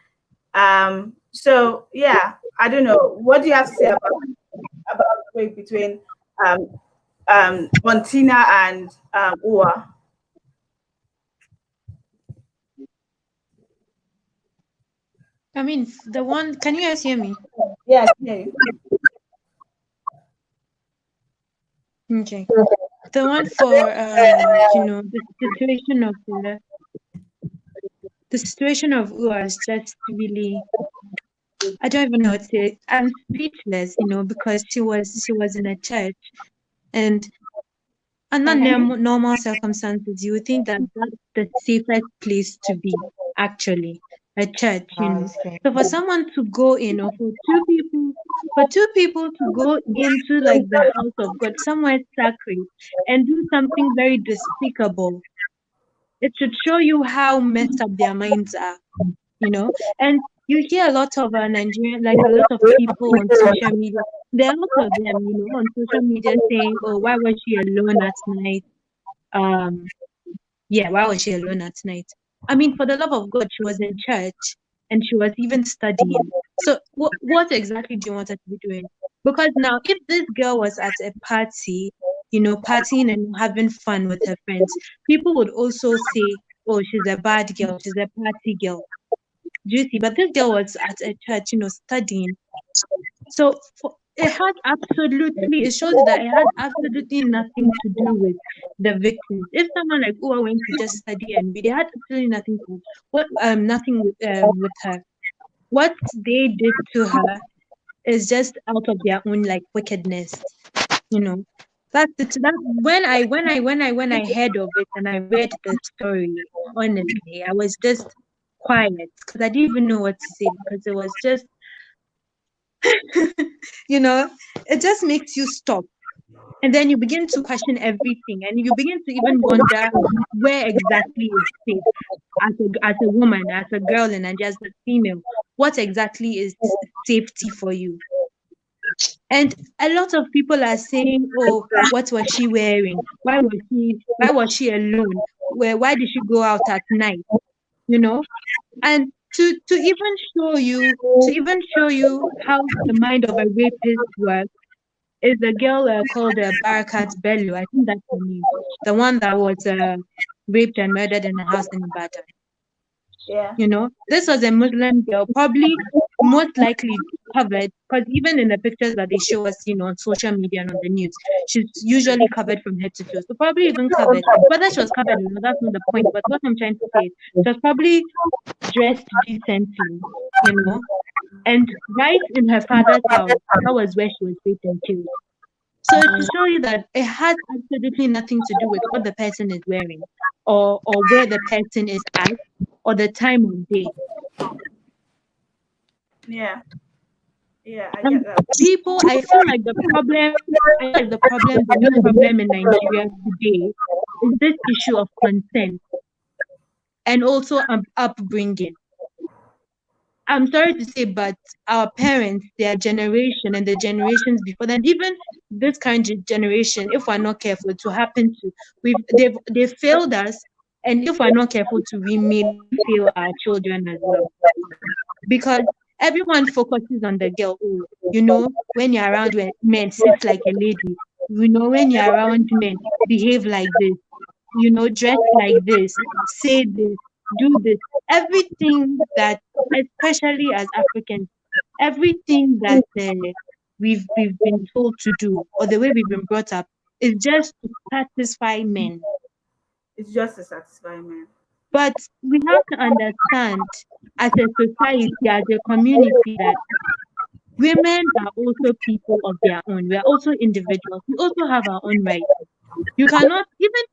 So yeah, I don't know. What do you have to say about the way between Montina and Ua? I mean, the one, can you guys hear me? Yes, yeah. Okay. The one for, the situation of Ua is just really, I don't even know what to say. I'm speechless, because she was in a church, and under normal circumstances, you would think that that's the safest place to be, actually, a church, So for someone to go in, or for two people to go into like the house of God, somewhere sacred, and do something very despicable, it should show you how messed up their minds are, And you hear a lot of Nigerian, like a lot of people on social media. There are a lot of them, on social media saying, "Oh, why was she alone at night?" Why was she alone at night? I mean, for the love of God, she was in church and she was even studying. So what exactly do you want her to be doing? Because now, if this girl was at a party, partying and having fun with her friends, people would also say, "Oh, she's a bad girl. She's a party girl." Do you see? But this girl was at a church, studying. So it shows that it had absolutely nothing to do with the victims. If someone like Ua went to just study and read, they had absolutely nothing to nothing with her. What they did to her is just out of their own like wickedness, That's it. That when I heard of it and I read the story, honestly, I was just quiet because I didn't even know what to say because it was just it just makes you stop. And then you begin to question everything and you begin to even wonder where exactly is safe as a woman, as a girl, and as a female. What exactly is safety for you? And a lot of people are saying, "Oh, what was she wearing? Why was she alone? why did she go out at night? You know, and to even show you how the mind of a rapist works is a girl called Barakat Bello. I think that's her name. The one that was raped and murdered in a house in Ibadan. Yeah. You know, this was a Muslim girl, probably most likely covered, because even in the pictures that they show us, on social media and on the news, she's usually covered from head to toe. So probably even covered. Whether she was covered or not, that's not the point. But what I'm trying to say is she was probably dressed decently, and right in her father's house, that was where she was raped and killed. So to show you that it has absolutely nothing to do with what the person is wearing or where the person is at or the time of day. Yeah. Yeah, I get that. People, I feel like the main problem in Nigeria today is this issue of consent and also upbringing. I'm sorry to say, but our parents, their generation and the generations before them, even this current generation, if we're not careful, to happen to, they've failed us, and if we're not careful to, we may fail our children as well. Because everyone focuses on the girl. Oh, when you're around men, sit like a lady. When you're around men, behave like this. Dress like this. Say this. Do this. Everything that, especially as Africans, everything that we've been told to do, or the way we've been brought up, is just to satisfy men. It's just to satisfy men. But we have to understand, as a society, as a community, that women are also people of their own. We are also individuals. We also have our own rights. You cannot even,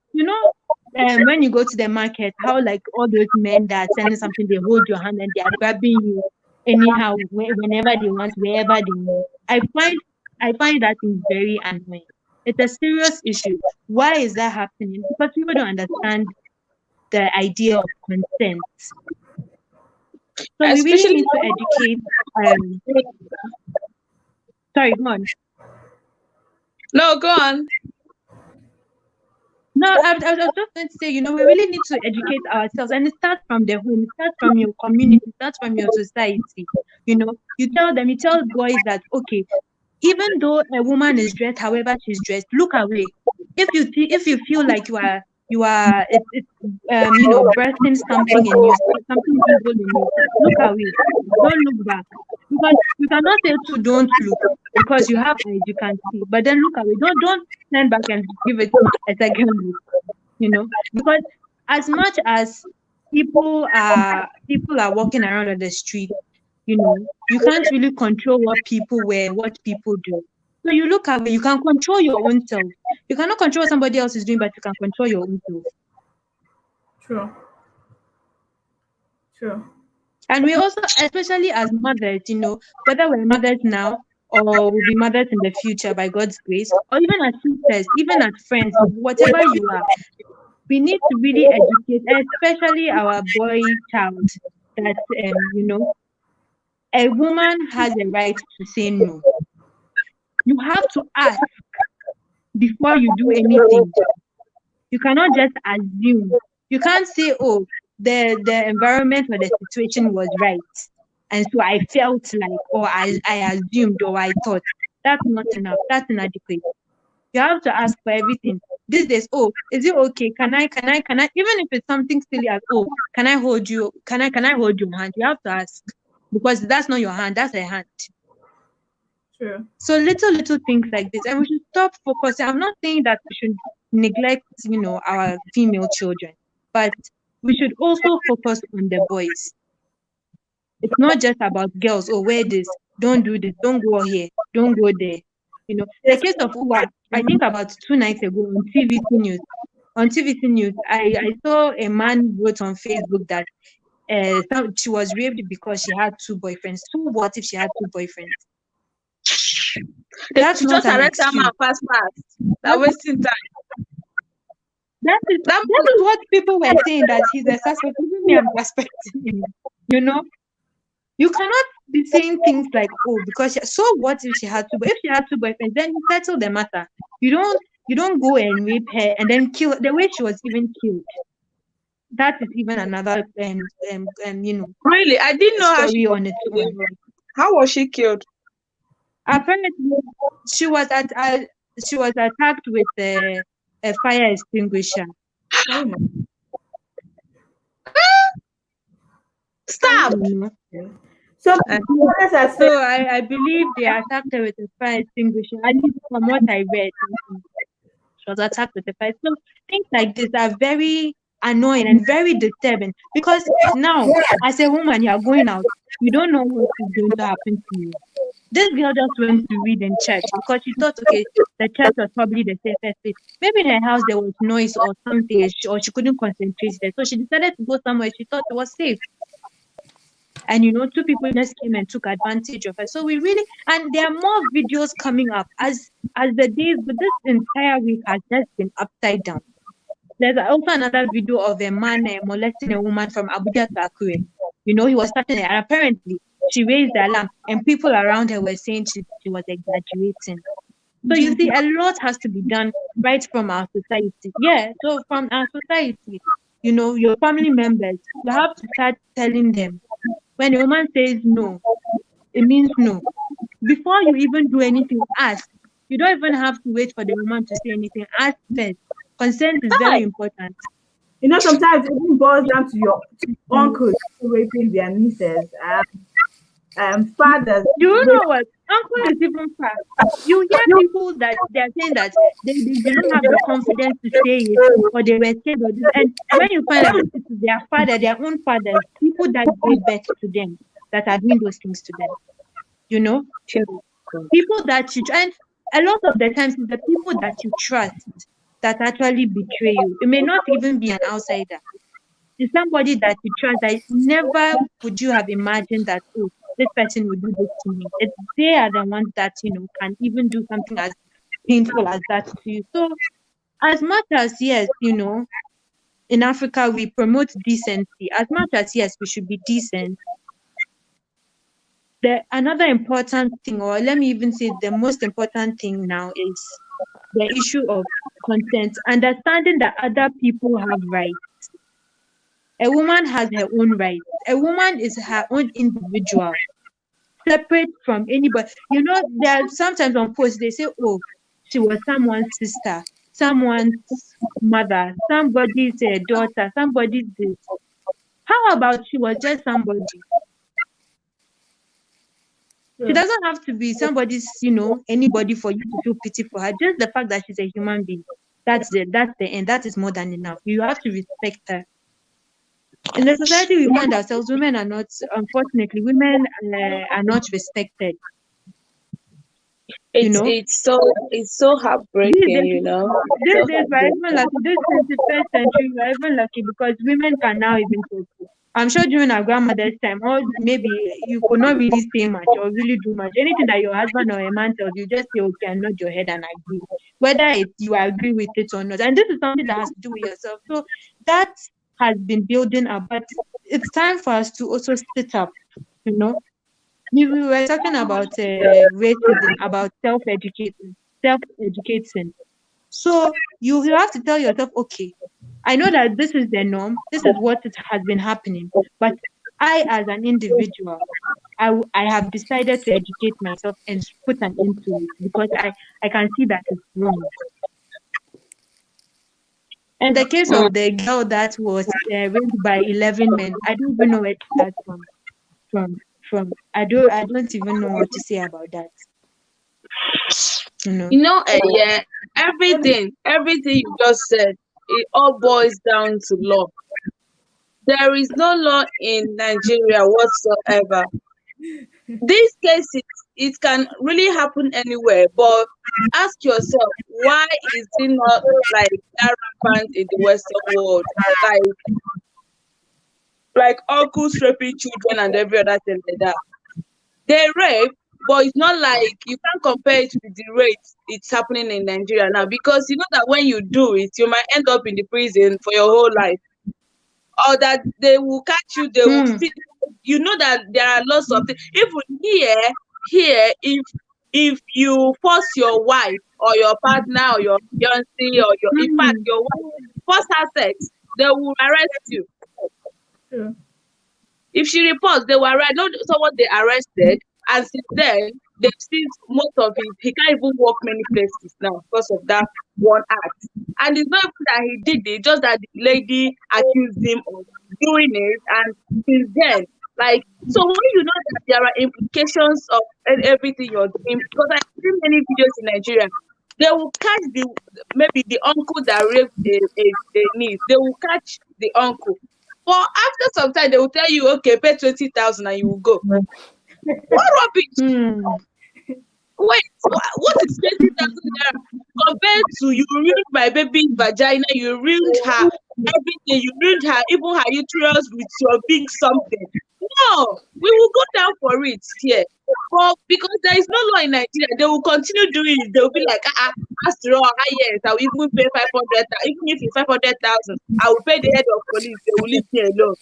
when you go to the market, how like all those men that are selling something, they hold your hand and they are grabbing you anyhow, whenever they want, wherever they want. I find that thing very annoying. It's a serious issue. Why is that happening? Because people don't understand the idea of consent. So we really need to educate. Sorry, go on. No, go on. No, I was just going to say, we really need to educate ourselves, and it starts from the home, it starts from your community, it starts from your society. You tell boys that, okay, even though a woman is dressed however she's dressed, look away. If you feel like you are birthing something in you, something evil in you, look away. Don't look back. Because you cannot say to don't look, because you have eyes, you can see. But then look away. Don't stand back and give it a second look. Because as much as people are walking around on the street, you can't really control what people wear, what people do. So you look away, you can control your own self. You cannot control what somebody else is doing, but you can control your own self. True. And we also, especially as mothers, whether we're mothers now or we'll be mothers in the future by God's grace, or even as sisters, even as friends, whatever you are, we need to really educate, especially our boy child, that, a woman has a right to say no. You have to ask before you do anything. You cannot just assume. You can't say, oh, the environment or the situation was right, and so I felt like, or I assumed, or I thought. That's not enough. That's inadequate. You have to ask for everything. These days, oh, is it okay? Can I? Even if it's something silly as, oh, can I hold you? Can I hold your hand? You have to ask, because that's not your hand. That's a hand. True. So little things like this, and we should stop focusing. I'm not saying that we should neglect, our female children, but we should also focus on the boys. It's not just about girls. Oh, wear this, don't do this, don't go here, don't go there. The case of Uwa, I think about 2 nights ago on TVC News, I saw a man wrote on Facebook that she was raped because she had 2 boyfriends. So what if she had 2 boyfriends? That's not an excuse. Fast. They're wasting time. That is what people were saying, that he's a suspect. Even me, I'm suspecting him. You cannot be saying things like, oh, because so what if she had 2? If she had 2 boyfriends, then you settle the matter. You don't go and rape her and then kill her the way she was even killed. that is even another Really, I didn't know how story on its own. How was she killed? Apparently, she was attacked with a fire extinguisher. Oh my. Stop. So, So I believe they attacked her with a fire extinguisher. At least from what I read, she was attacked with a fire. So things like this are very annoying and very disturbing because now, as a woman, you are going out, you don't know what is going to happen to you. This girl just went to read in church because she thought, okay, the church was probably the safest place. Maybe in her house there was noise or something, or she couldn't concentrate there. So she decided to go somewhere she thought it was safe. And two people just came and took advantage of her. So we really, and there are more videos coming up as the days, but this entire week has just been upside down. There's also another video of a man molesting a woman from Abuja to Akure. He was starting it, and apparently she raised the alarm, and people around her were saying she was exaggerating. So you see, a lot has to be done right from our society. Yeah, so from our society, your family members, you have to start telling them. When a woman says no, it means no. Before you even do anything, ask. You don't even have to wait for the woman to say anything. Ask first. Consent is very important. Sometimes it even boils down to your uncles raping their nieces, fathers. You know what? Uncle is even far. You hear people that they're saying that they don't have the confidence to say it, or they were scared of this. And when you find out it's their father, their own fathers, people that gave birth to them, that are doing those things to them. People that you, and a lot of the times it's the people that you trust that actually betray you. It may not even be an outsider. It's somebody that you trust that never would you have imagined that, oh, this person would do this to me. They are the ones that, can even do something as painful as that to you. So as much as, yes, in Africa, we promote decency. As much as, yes, we should be decent. Another important thing, or let me even say the most important thing now, is the issue of consent. Understanding that other people have rights. A woman has her own rights. A woman is her own individual, separate from anybody. There are sometimes on posts they say, oh, she was someone's sister, someone's mother, somebody's daughter, somebody's this. How about she was just somebody? She doesn't have to be somebody's, anybody for you to feel pity for her. Just the fact that she's a human being. That's the end. That is more than enough. You have to respect her. In the society we find ourselves, women are not, unfortunately, are not respected. It's so heartbreaking, These days, we're even lucky. This 21st century, we're even lucky because women can now even talk. I'm sure during our grandmother's time, or maybe you could not really say much or really do much. Anything that your husband or a man tells you, just say okay and nod your head and agree, whether you agree with it or not. And this is something that has to do with yourself. So that has been building up, but it's time for us to also sit up. We were talking about racism, about self-educating. So you have to tell yourself, okay, I know that this is the norm. This is what has been happening. But I, as an individual, I have decided to educate myself and put an end to it because I can see that it's wrong. And the case of the girl that was raped by 11 men, I don't even know where to start from. I don't even know what to say about that. Yeah, everything you just said, it all boils down to law. There is no law in Nigeria whatsoever. These cases, it can really happen anywhere, but ask yourself, why is it not like that rampant in the Western world? Like uncles raping children and every other thing like that. They rape, but it's not like you can't compare it with the rate it's happening in Nigeria now, because you know that when you do it, you might end up in the prison for your whole life, or that they will catch you. They will. You know that there are lots of things. Even here, if you force your wife or your partner or your fiancé or in fact your wife force her sex, they will arrest you. True. If she reports, they will arrest. Not someone they arrested, and since then they've seized most of it. He can't even work many places now because of that one act. And it's not even that he did it, just that the lady accused him of doing it, and since then, like, so when you know that there are implications of everything you're doing, because I've seen many videos in Nigeria, they will catch maybe the uncle that raped a niece. They will catch the uncle. But after some time, they will tell you, okay, pay 20,000 and you will go. What rubbish? Wait, what is 20,000 naira compared to you ruined my baby's vagina, you ruined her everything, you ruined her, even her uterus with your big something. No, we will go down for it here. But because there is no law in Nigeria, they will continue doing it. They will be like, after all, yes, I will even pay 500,000. Even if it's 500,000, I will pay the head of police. They will leave me alone.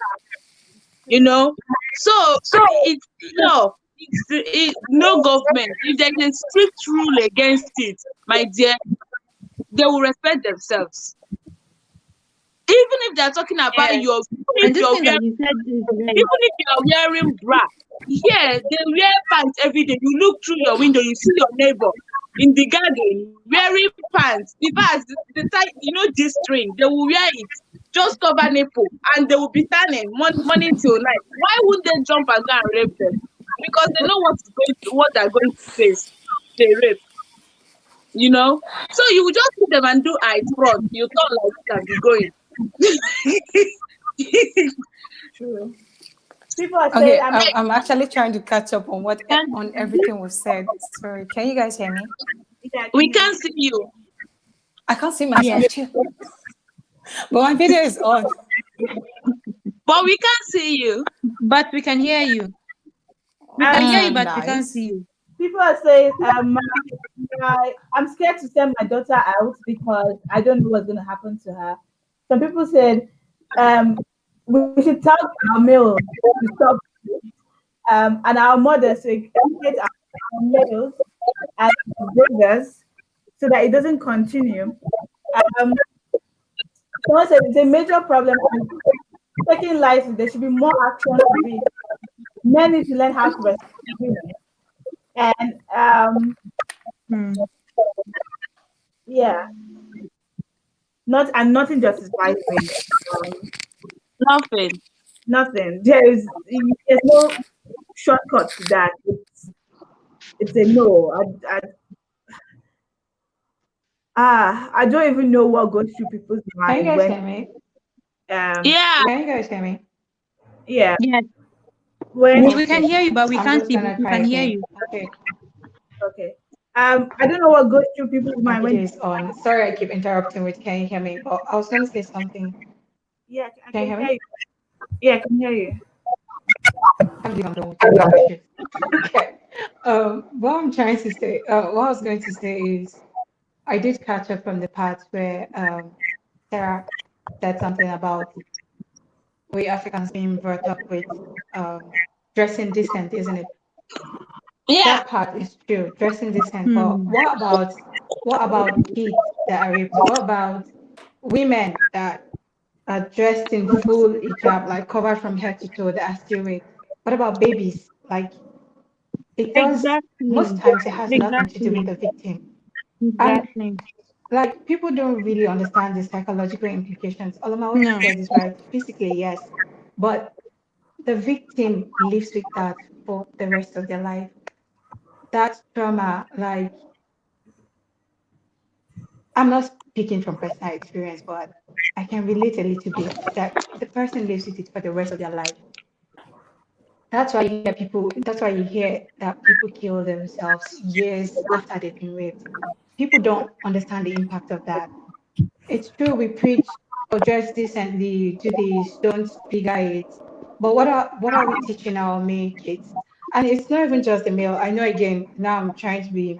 You know, so it's no. No government. If there is a strict rule against it, my dear, they will respect themselves. Even if they're talking about And even this if thing that you said is right. you're wearing bra, yeah, they wear pants every day. You look through your window, you see your neighbor in the garden wearing pants. In fact, the time, this string, they will wear it, just cover nipple, and they will be tanning morning till night. Why wouldn't they jump and go and rape them? Because they know what they're going to face. They rape. So you will just see them and do eye front. You thought like this and be going. True. People are Okay, saying, I'm actually trying to catch up on on everything was said. Sorry, can you guys hear me? We can't see you. I can't see myself too. But my video is on. But we can't see you. But we can hear you. We can hear you, but we can't Nice. see you. people are saying, I'm scared to send my daughter out because I don't know what's going to happen to her. Some people said, we should tell our males to stop this, and our mothers to educate our males and brothers so that it doesn't continue. Someone said it's a major problem. And taking license, there should be more action of it. Men need to learn how to respect women. And yeah, nothing justifies it. Nothing. There's no shortcut to that. It's a no. I don't even know what goes through people's Can you mind guys hear me? Yeah. Can you guys hear me? Yeah. Yes. When We can hear you, but we I'm can't just see. gonna We try can hear again. you. Okay, okay. I don't know what goes through people's my mind video when. is on. Sorry, I keep interrupting with can you hear me? But I was gonna say something. Yeah, I Can you can hear hear me? you. Yeah, I can hear you. I believe I'm done with this shit. Okay. What I'm trying to say, what I was going to say is, I did catch up from the part where Sarah said something about we Africans being brought up with dressing decent, isn't it? Yeah. That part is true, dressing decent. But what about kids that are raped? What about women that are dressed in full hijab, like covered from head to toe, that are still raped? What about babies? Like, it does, most Exactly. times it has nothing to do with Exactly. the victim. And Exactly. like, people don't really understand the psychological implications. Olama, what you No. said is right. Physically, yes, but the victim lives with that for the rest of their life. That trauma, like, I'm not speaking from personal experience, but I can relate a little bit that the person lives with it for the rest of their life. That's why you hear that people kill themselves years after they've been raped. People don't understand the impact of that. It's true, we preach or dress decently, do this, don't figure it. But what are we teaching our male kids? And it's not even just the male. I know, again, now I'm trying to be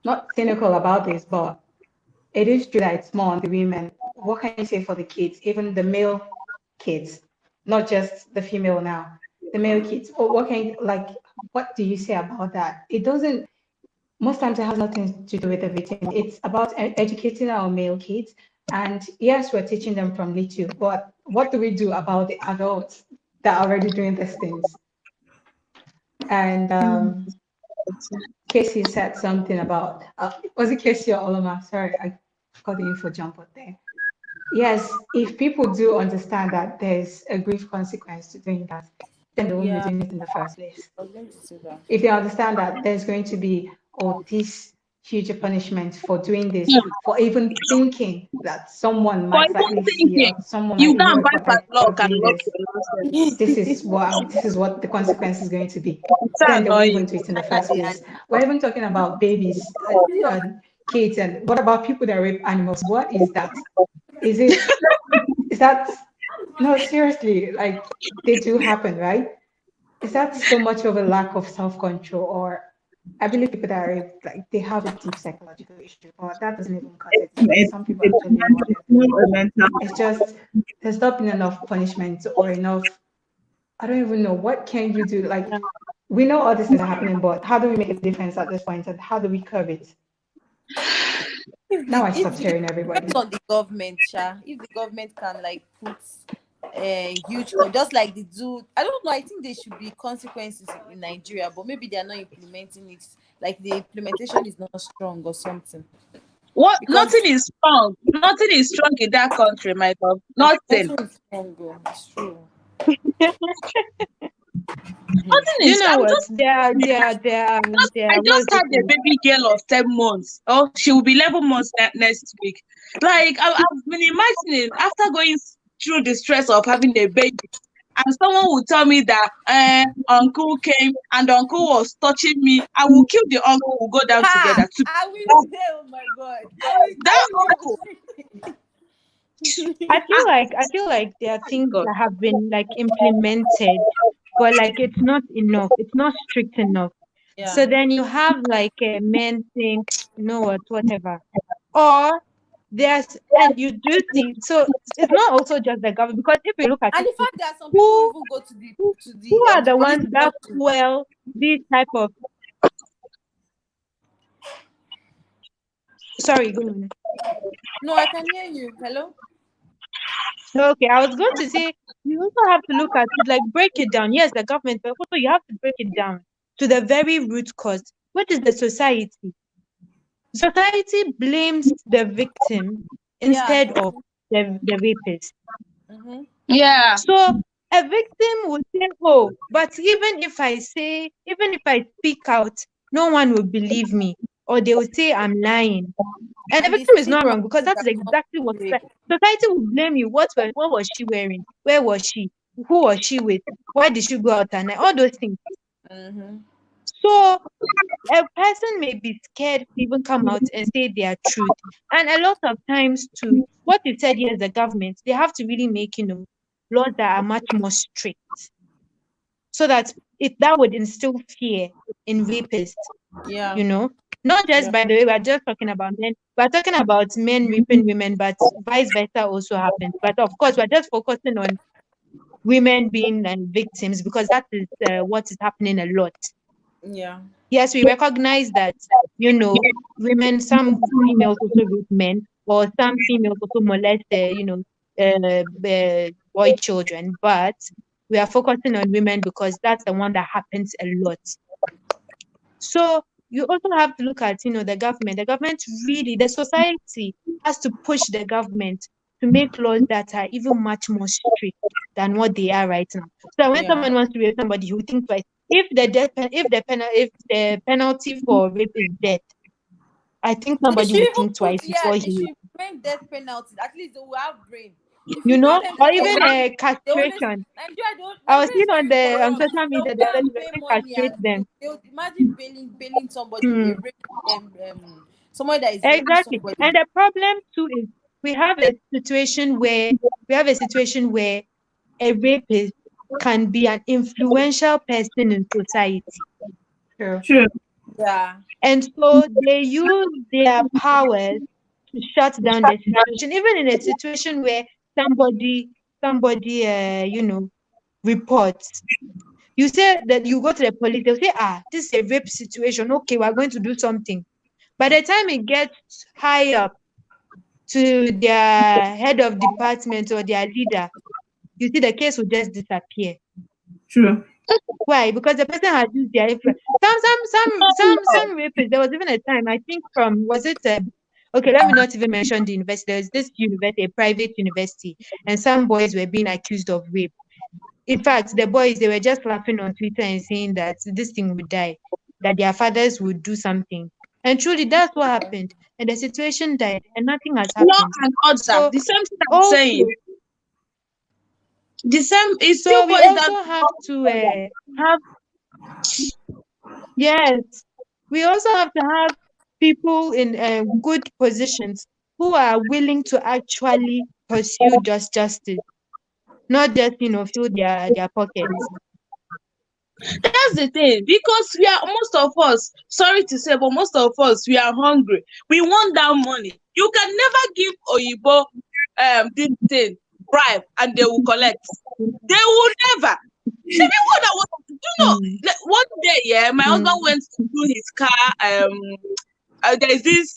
not cynical about this, but it is true that it's more on the women. What can you say for the kids, even the male kids, not just the female now, the male kids? Or what do you say about that? It doesn't, most times it has nothing to do with the victim. It's about educating our male kids And yes, we're teaching them from little, but what do we do about the adults that are already doing these things? And Casey said something about, was it Casey or Oloma? Sorry, I got the info jump out there. Yes, if people do understand that there's a grief consequence to doing that, then they won't be Yeah, doing it in the first place. I was going to say that. If they understand that there's going to be this huge punishment for doing this, for even thinking that someone For might even likely see thinking, or someone you might go even and buy report that you're padlock and doing lock this, your nonsense. this is what the consequence is going to be. It's so Then they won't even annoying. do it in the After first they place. We're even talking about babies, kids, and what about people that rape animals? What is that? Is it is that no, seriously, like they do happen, right? Is that so much of a lack of self-control? Or I believe people that are like they have a deep psychological issue, but that doesn't even cut it because some people actually know what they're doing. more a mental. It's just there's not been enough punishment or enough. I don't even know what can you do. Like we know all these things are happening, but how do we make a difference at this point, and how do we curb it? Now I stopped If hearing it everybody. depends on the government, Sha. If the government can like put a huge just like the do, I don't know. I think there should be consequences in Nigeria, but maybe they are not implementing it. Like the implementation is not strong or something. What? Because Nothing is strong. Nothing is strong in that country, my love. Nothing. nothing is strong, though. It's true. Nothing You is. know I'm what? just. There, I what's just it had a called? baby girl of 10 months. Oh, she will be 11 months next week. Like I've been imagining after going through the stress of having a baby, and someone would tell me that uncle came and uncle was touching me. I will kill the uncle. We'll go down Ha! together. To I will say, oh my god. that uncle. I feel like there are things God. that have been like implemented, but like it's not enough. It's not strict enough. So Yeah. then you have like men saying, you know what, whatever. Or and you do see, so it's not also just the government, because if you look at And it, the fact that some people who even go to the who are the police ones that station. fuel these type of, sorry, go on. No, I can hear you. Hello? Okay, I was going to say you also have to look at it, like break it down. Yes, the government, but also you have to break it down to the very root cause. What is the society? Society blames the victim Yeah. instead of the rapist. Mm-hmm. Yeah. So a victim would say, oh, but even if I speak out, no one will believe me, or they will say I'm lying. And the And the victim is not stigma wrong, because too that that is comes exactly what with rape. society will blame you. What was she wearing? Where was she? Who was she with? Why did she go out at night? All those things. Mm-hmm. So a person may be scared to even come out and say their truth. And a lot of times too, what you said here is the government, they have to really make, laws that are much more strict, so that that would instill fear in rapists, Yeah. Not just, Yeah. by the way, we're just talking about men. We're talking about men raping women, but vice versa also happens. But of course, we're just focusing on women being victims, because that is what is happening a lot. Yeah. Yes, we recognize that, some females also rape men, or some females also molest, boy children. But we are focusing on women because that's the one that happens a lot. So you also have to look at, the government. The government really, the society has to push the government to make laws that are even much more strict than what they are right now. So when Yeah. someone wants to rape somebody, who think twice. If the penalty for rape is death, I think They somebody should would even think put, twice yeah, before they he, should implement death penalty. At least they will have brain. If you tell them or that even they always castration. I was Nigeria seeing is on very the on corrupt. social They'll media, go they said and they pay will money castrate and them. they'll imagine bailing somebody, Hmm. a rape, someone that is raping Exactly. somebody. And the problem too is we have a situation where a rapist can be an influential person in society. True. True. Yeah. And so they use their powers to shut down the situation, even in a situation where somebody reports. You say that you go to the police, they'll say, this is a rape situation. Okay, we're going to do something. By the time it gets high up, to their head of department or their leader, you see the case will just disappear. True. Why? Because the person has used their influence. Some rapists. There was even a time, I think, was it okay, let me not even mention the university. There's this university, a private university, and some boys were being accused of rape. In fact, the boys, they were just laughing on Twitter and saying that this thing would die, that their fathers would do something. And truly, that's what happened. And the situation died, and nothing has Law happened. and order. So The same thing I'm also, saying. The same. It still so we boils down also to have to have, yes, we also have to have people in good positions who are willing to actually pursue just justice, not just fill their pockets. That's the thing, because we are, most of us, sorry to say, but most of us, we are hungry. We want that money. You can never give Oyibo this thing bribe and they will collect. They will never. See, people that was, Mm, like, one day, yeah, my husband mm, went to do his car. There's this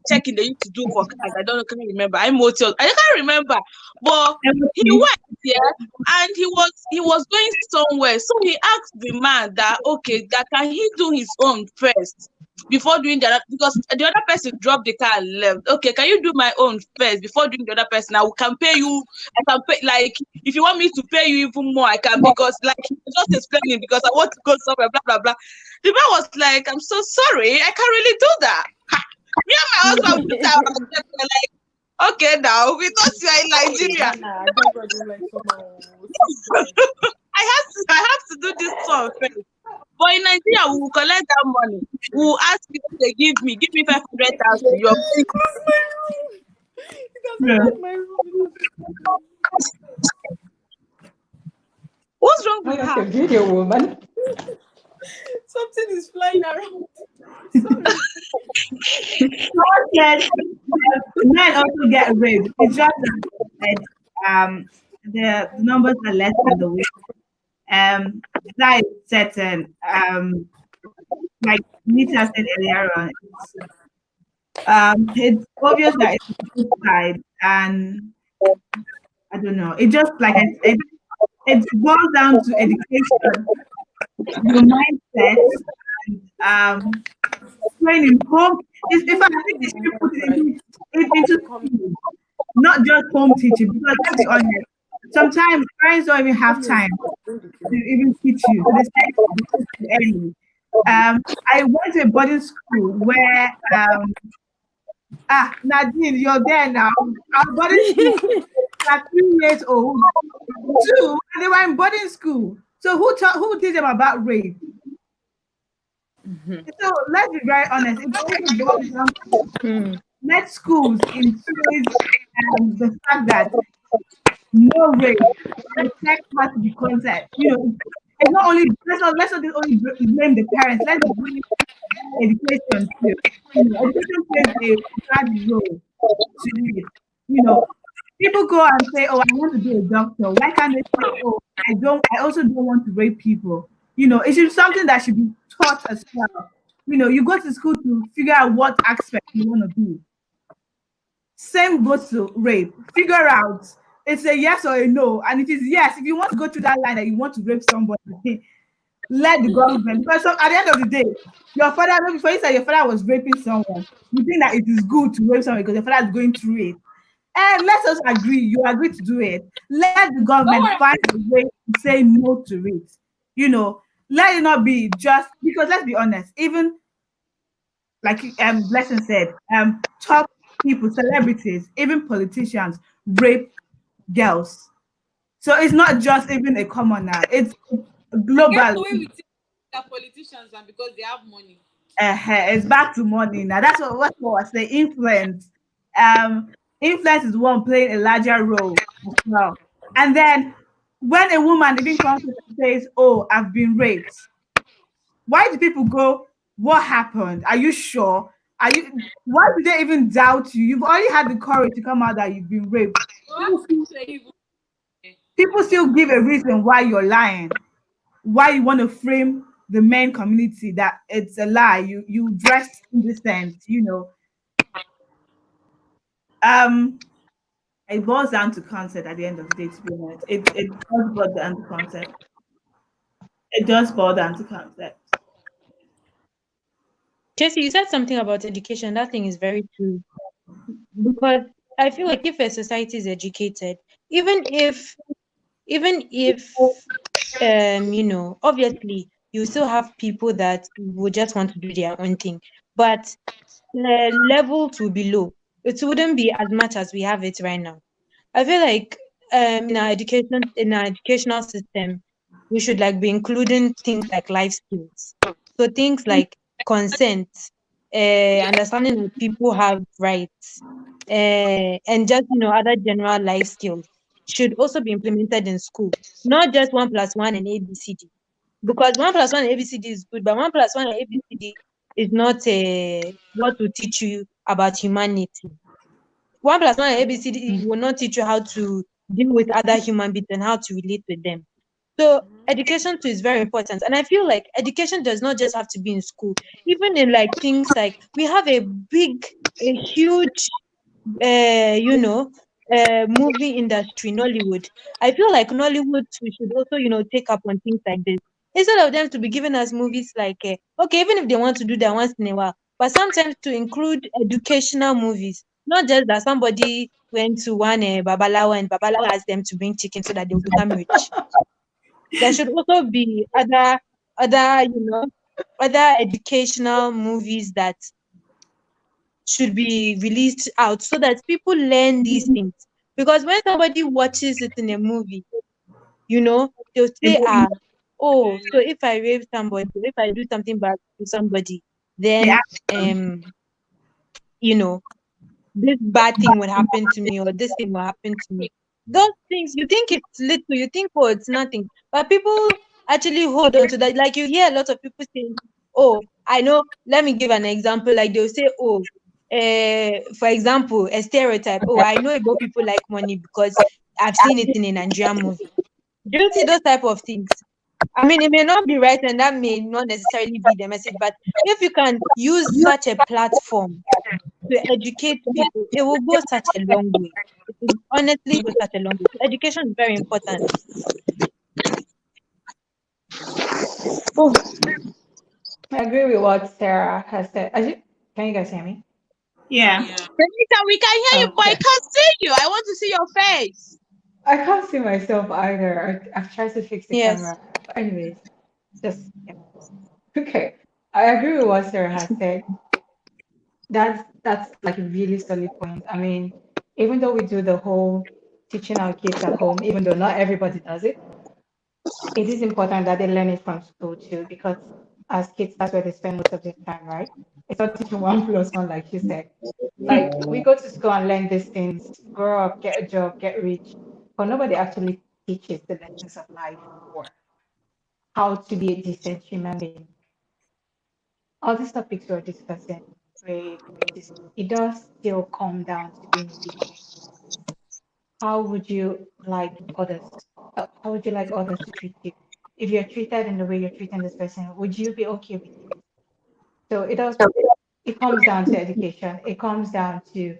checking they used to do for cars. I don't know, can't remember. I can't remember, but he went, yeah, and he was going somewhere. So he asked the man that, okay, that can he do his own first before doing the other, because the other person dropped the car and left. Okay, can you do my own first before doing the other person? Can pay you. I can pay, like, if you want me to pay you even more, I can, because like he was just explaining, because I want to go somewhere, blah blah blah. The man was like, I'm so sorry, I can't really do that. Me and my husband put our like, okay, now because you are in Nigeria, I have to do this one first. But in Nigeria, we will collect that money. We will ask people to give me 500,000. You're what's wrong with her? Video woman. Something is flying around. Yes, men also get raped. It's just that the numbers are less than the weight. That is certain. Like Nita said earlier on, it's obvious that it's a good side, and I don't know. It just like I said, it boils down to education, your mindset, and training home. If I think they should put it into school, not just home teaching, because let's be honest, sometimes parents don't even have time to even teach you. So they say early. I went to a boarding school where Nadine, you're there now. Our boarding school are 3 years old, two, and they were in boarding school. So who teach them about rape? So let's be very honest. It also boils down to let schools encourage the fact that no rape, the sex has to be consent. It's not only let's not just only blame the parents. Let's blame education too. Education plays a bad role to it. People go and say, "Oh, I want to be a doctor." Why can't they say, "Oh, I don't. I also don't want to rape people." It should be something that should be taught as well. You go to school to figure out what aspect you want to do. Same goes to rape. Figure out it's a yes or a no, and it is yes if you want to go through that line that you want to rape somebody. Let the government, because at the end of the day, your father, maybe for instance, your father was raping someone. You think that it is good to rape someone because your father is going through it. And let us agree, you agree to do it. Let the government find a way to say no to it. Let it not be just because, let's be honest, even like Blessing said, top people, celebrities, even politicians rape girls. So it's not just even a commoner, it's global. Get away with it, the politicians, and because they have money. It's back to money now. That's what I say. Influence. Influence is one playing a larger role as well. And then when a woman even comes and says, "Oh, I've been raped," why do people go, "What happened? Are you sure? Are you? Why do they even doubt you? You've already had the courage to come out that you've been raped." People still give a reason why you're lying, why you want to frame the men community that it's a lie. You dress indecent. It boils down to concept at the end of the day, to be honest. It does boil down to concept. It does boil down to concept. Jesse, you said something about education. That thing is very true. Because I feel like if a society is educated, even if even if obviously you still have people that would just want to do their own thing, but the levels will be low. It wouldn't be as much as we have it right now. I feel like in our educational system, we should like be including things like life skills. So things like consent, understanding that people have rights, and just other general life skills should also be implemented in school. Not just 1+1 and ABCD, because 1+1 and ABCD is good, but 1+1 and ABCD is not what will teach you about humanity. 1+1 and ABCD will not teach you how to deal with other human beings and how to relate with them. So education too is very important. And I feel like education does not just have to be in school. Even in like things like we have a huge movie industry, Nollywood. I feel like Nollywood too should also, take up on things like this. Instead of them to be giving us movies like, okay, even if they want to do that once in a while, but sometimes to include educational movies, not just that somebody went to one Babalawo and Babalawo asked them to bring chicken so that they'll become rich. There should also be other, other educational movies that should be released out so that people learn these things. Because when somebody watches it in a movie, they'll say, oh, so if I rape somebody, if I do something bad to somebody, Yeah. then you know, this bad thing will happen to me or this thing will happen to me. Those things you think it's little, you think oh it's nothing, but people actually hold on to that. Like you hear a lot of people saying, "Oh, I know." Let me give an example. Like they'll say, "Oh, for example, a stereotype. Oh, I know about people like money because I've seen it in a Nigerian movie." Do you see those type of things? I mean, it may not be right, and that may not necessarily be the message. But if you can use such a platform to educate people, it will go such a long way. It will honestly go such a long way. So education is very important. Oh, I agree with what Sarah has said. Can you guys hear me? Yeah. Benita, we can hear you, but I Okay. can't see you. I want to see your face. I can't see myself either. I've tried to fix the Yes. camera. But anyways, just yeah. Okay. I agree with what Sarah has said. That's like a really solid point. I mean, even though we do the whole teaching our kids at home, even though not everybody does it, it is important that they learn it from school too, because as kids, that's where they spend most of their time, right? It's not teaching 1+1, like you said. Like we go to school and learn these things, grow up, get a job, get rich, but nobody actually teaches the lessons of life or how to be a decent human being. All these topics we're discussing, rape, racism, it does still come down to being decent. How would you like others? How would you like others to treat you? If you're treated in the way you're treating this person, would you be okay with it? So it comes down to education. It comes down to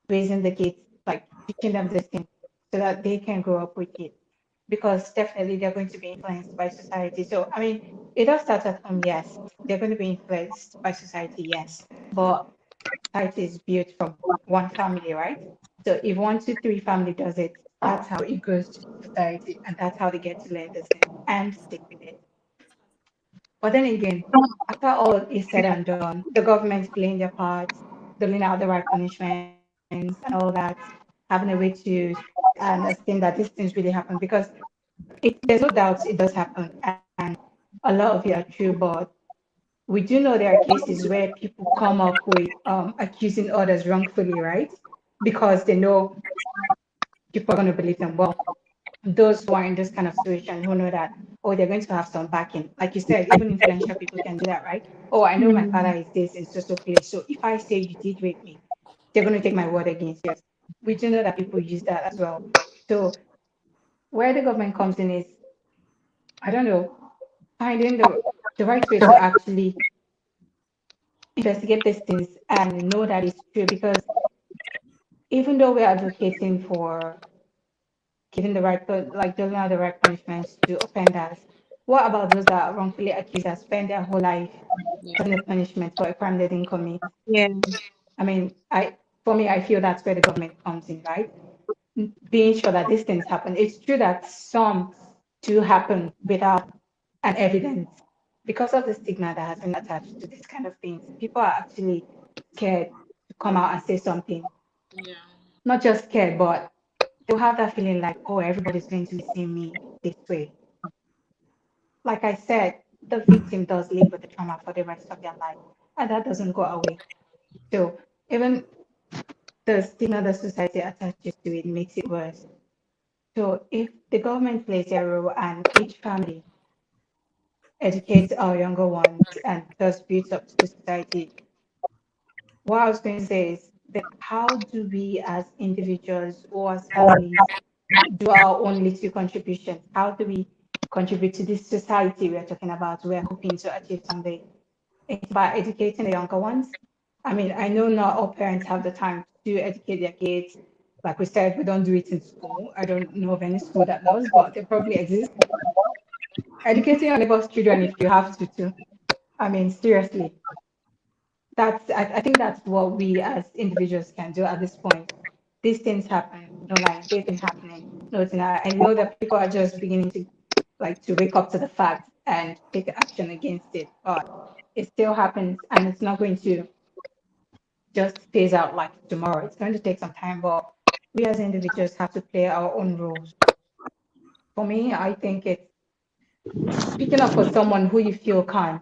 raising the kids, like teaching them this thing so that they can grow up with it. Because definitely they're going to be influenced by society. So I mean, it does start at home, yes. They're going to be influenced by society, yes. But society is built from one family, right? So if 1, 2, 3 family does it, that's how it goes to society, and that's how they get to learn this thing and stick with it. But then again, after all is said and done, the government's playing their part, doling out the right punishments and all that, having a way to understand that these things really happen, because there's no doubt it does happen, and a lot of it are true, but we do know there are cases where people come up with accusing others wrongfully, right? Because they know people are going to believe them. Well, those who are in this kind of situation who know that, oh, they're going to have some backing. Like you said, even influential people can do that, right? Oh, I know my father is this in so place. So if I say you did rape me, they're going to take my word against you. We do know that people use that as well. So where the government comes in is, I don't know, finding the right way to actually investigate these things and know that it's true, because even though we're advocating for giving the right, like doling out the right punishments to offenders, what about those that are wrongfully accused that spend their whole life getting a punishment for a crime they didn't commit? Yeah. I mean, for me, I feel that's where the government comes in, right? Being sure that these things happen. It's true that some do happen without an evidence because of the stigma that has been attached to this kind of things. People are actually scared to come out and say something. Yeah. Not just scared, but they'll have that feeling like, oh, everybody's going to see me this way. Like I said, the victim does live with the trauma for the rest of their life, and that doesn't go away. So even the stigma that society attaches to it makes it worse. So if the government plays their role and each family educates our younger ones and thus builds up to the society, what I was going to say is that how do we as individuals or as families do our own little contributions? How do we contribute to this society we're talking about, we're hoping to achieve someday? It's by educating the younger ones. I mean, I know not all parents have the time to educate their kids. Like we said, we don't do it in school. I don't know of any school that does, but they probably exist. Educating your neighbor's children if you have to, too. I mean, seriously, I think that's what we as individuals can do at this point. These things happen, no, like they've been happening. No, I know that people are just beginning to wake up to the fact and take action against it, but it still happens and it's not going to just phase out like tomorrow. It's going to take some time, but we as individuals have to play our own roles. For me, I think it's speaking up for someone who you feel can't.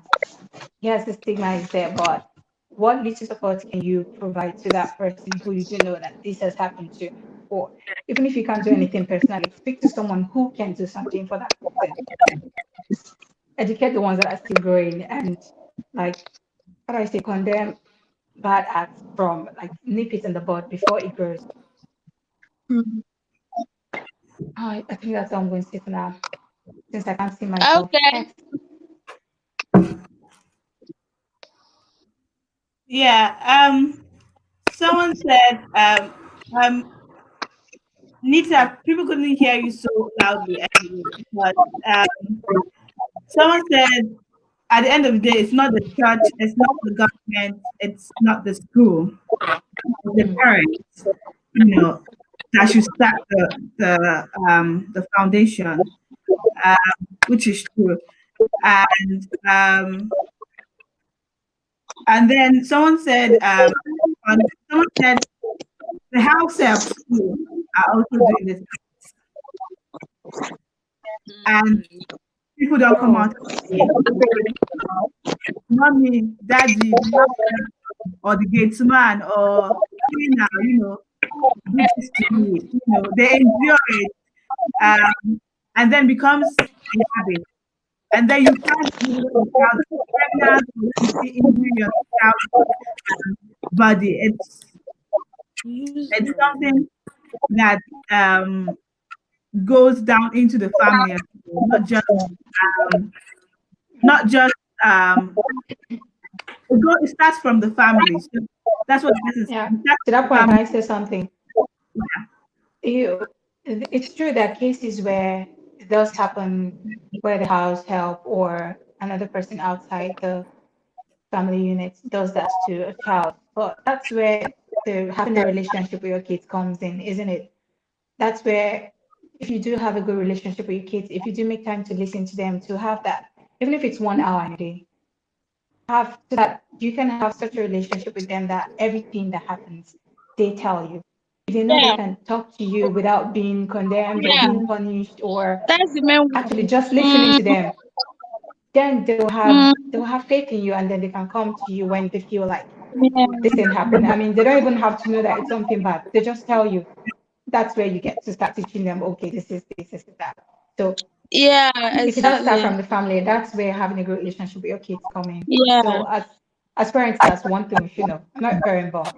Yes, the stigma is there, but what little support can you provide to that person who you do know that this has happened to? Or even if you can't do anything personally, speak to someone who can do something for that person. Educate the ones that are still growing and like how do I say condemn bad acts from like nip it in the bud before it grows. I think that's all I'm going to say for now, since I can't see myself. Okay. Next. Yeah. Someone said, Nita, people couldn't hear you so loudly anyway. But someone said, at the end of the day, it's not the church, it's not the government, it's not the school, it's the parents, that should start the foundation, which is true. And and then someone said the house help school are also doing this, and people don't come out and say, "Mommy, Daddy, the house help or the gate man or cleaner, do this to me." They endure it, and then becomes a habit. And then you can't do it without pregnant or when you see injury on the child's body. It's something that goes down into the family as well, um, not just it starts from the family. So that's what this is. Yeah. It starts To from that the point, can family. I say something? Yeah. It's true that cases where it does happen, where the house help or another person outside the family unit does that to a child. But that's where the having a relationship with your kids comes in, isn't it? That's where if you do have a good relationship with your kids, if you do make time to listen to them, to have that, even if it's 1 hour in a day, have so that you can have such a relationship with them that everything that happens, they tell you. They know they Yeah, can talk to you without being condemned or yeah. being punished or That's the main actually one. just listening Mm, to them. Then mm, they'll have faith in you and then they can come to you when they feel like yeah, this didn't happen. I mean, they don't even have to know that it's something bad. They just tell you. That's where you get to start teaching them, okay, this is that. So yeah, it does start from exactly. the family. That's where having a good relationship with your kids come in. Yeah, So as parents, that's one thing we should know. I'm not a parent, but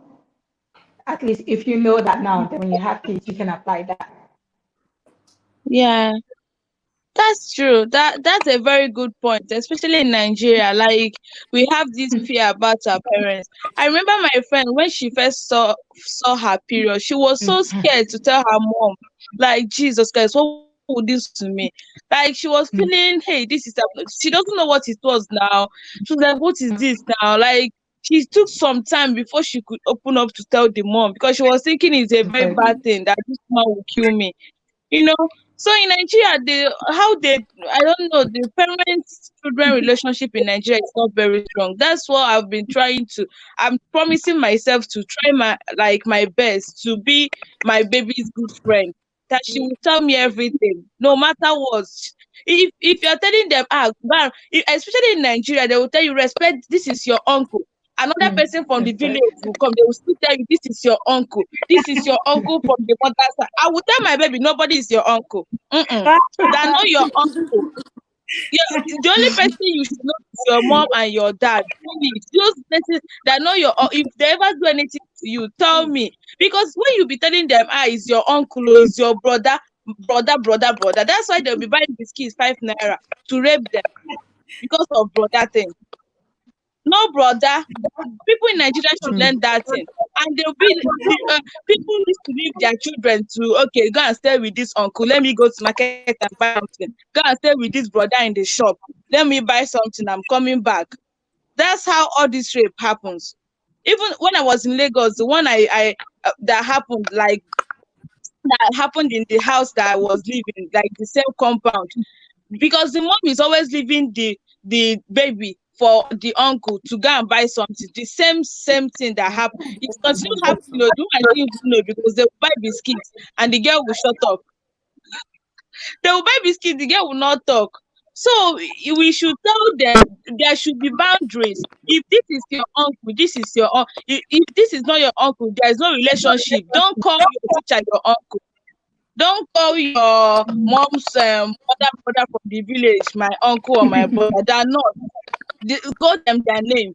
at least if you know that now, then when you have kids, you can apply that. yeah. That's true. That's a very good point, especially in Nigeria. Like we have this fear about our parents. I remember my friend when she first saw her period, she was so scared to tell her mom, like Jesus Christ, what would this do to me? Like she was feeling, hey, this is she doesn't know what it was now. She was like, what is this now? Like she took some time before she could open up to tell the mom because she was thinking it's a very bad thing that this man will kill me. you know so in Nigeria, I don't know, the parents children relationship in Nigeria is not very strong. That's what I'm promising myself to try my best to be my baby's good friend, that she will tell me everything no matter what. If you're telling them, especially in Nigeria, they will tell you, respect, this is your uncle. Another person from the village will come, they will still tell you, this is your uncle. This is your uncle from the mother's side. I will tell my baby, nobody is your uncle. They're not your uncle. The only person you should know is your mom and your dad. Please, those places that know if they ever do anything to you, tell me. Because when you be telling them, is your uncle or is your brother, that's why they'll be buying biscuits 5 naira to rape them because of brother thing. No brother. People in Nigeria should learn that thing. And they'll be people need to leave their children to, okay, go and stay with this uncle. Let me go to market and buy something. Go and stay with this brother in the shop. Let me buy something. I'm coming back. That's how all this rape happens. Even when I was in Lagos, the one that happened in the house that I was living, like the same compound, because the mom is always leaving the baby for the uncle to go and buy something. The same thing that happened. It continues happening. The woman didn't even know because they will buy biscuits and the girl will shut up. They will buy biscuits, the girl will not talk. So we should tell them there should be boundaries. If this is your uncle, this is your uncle. If this is not your uncle, there is no relationship. Don't call your teacher your uncle. Don't call your mom's brother from the village my uncle or my brother. They are not. Call them their name.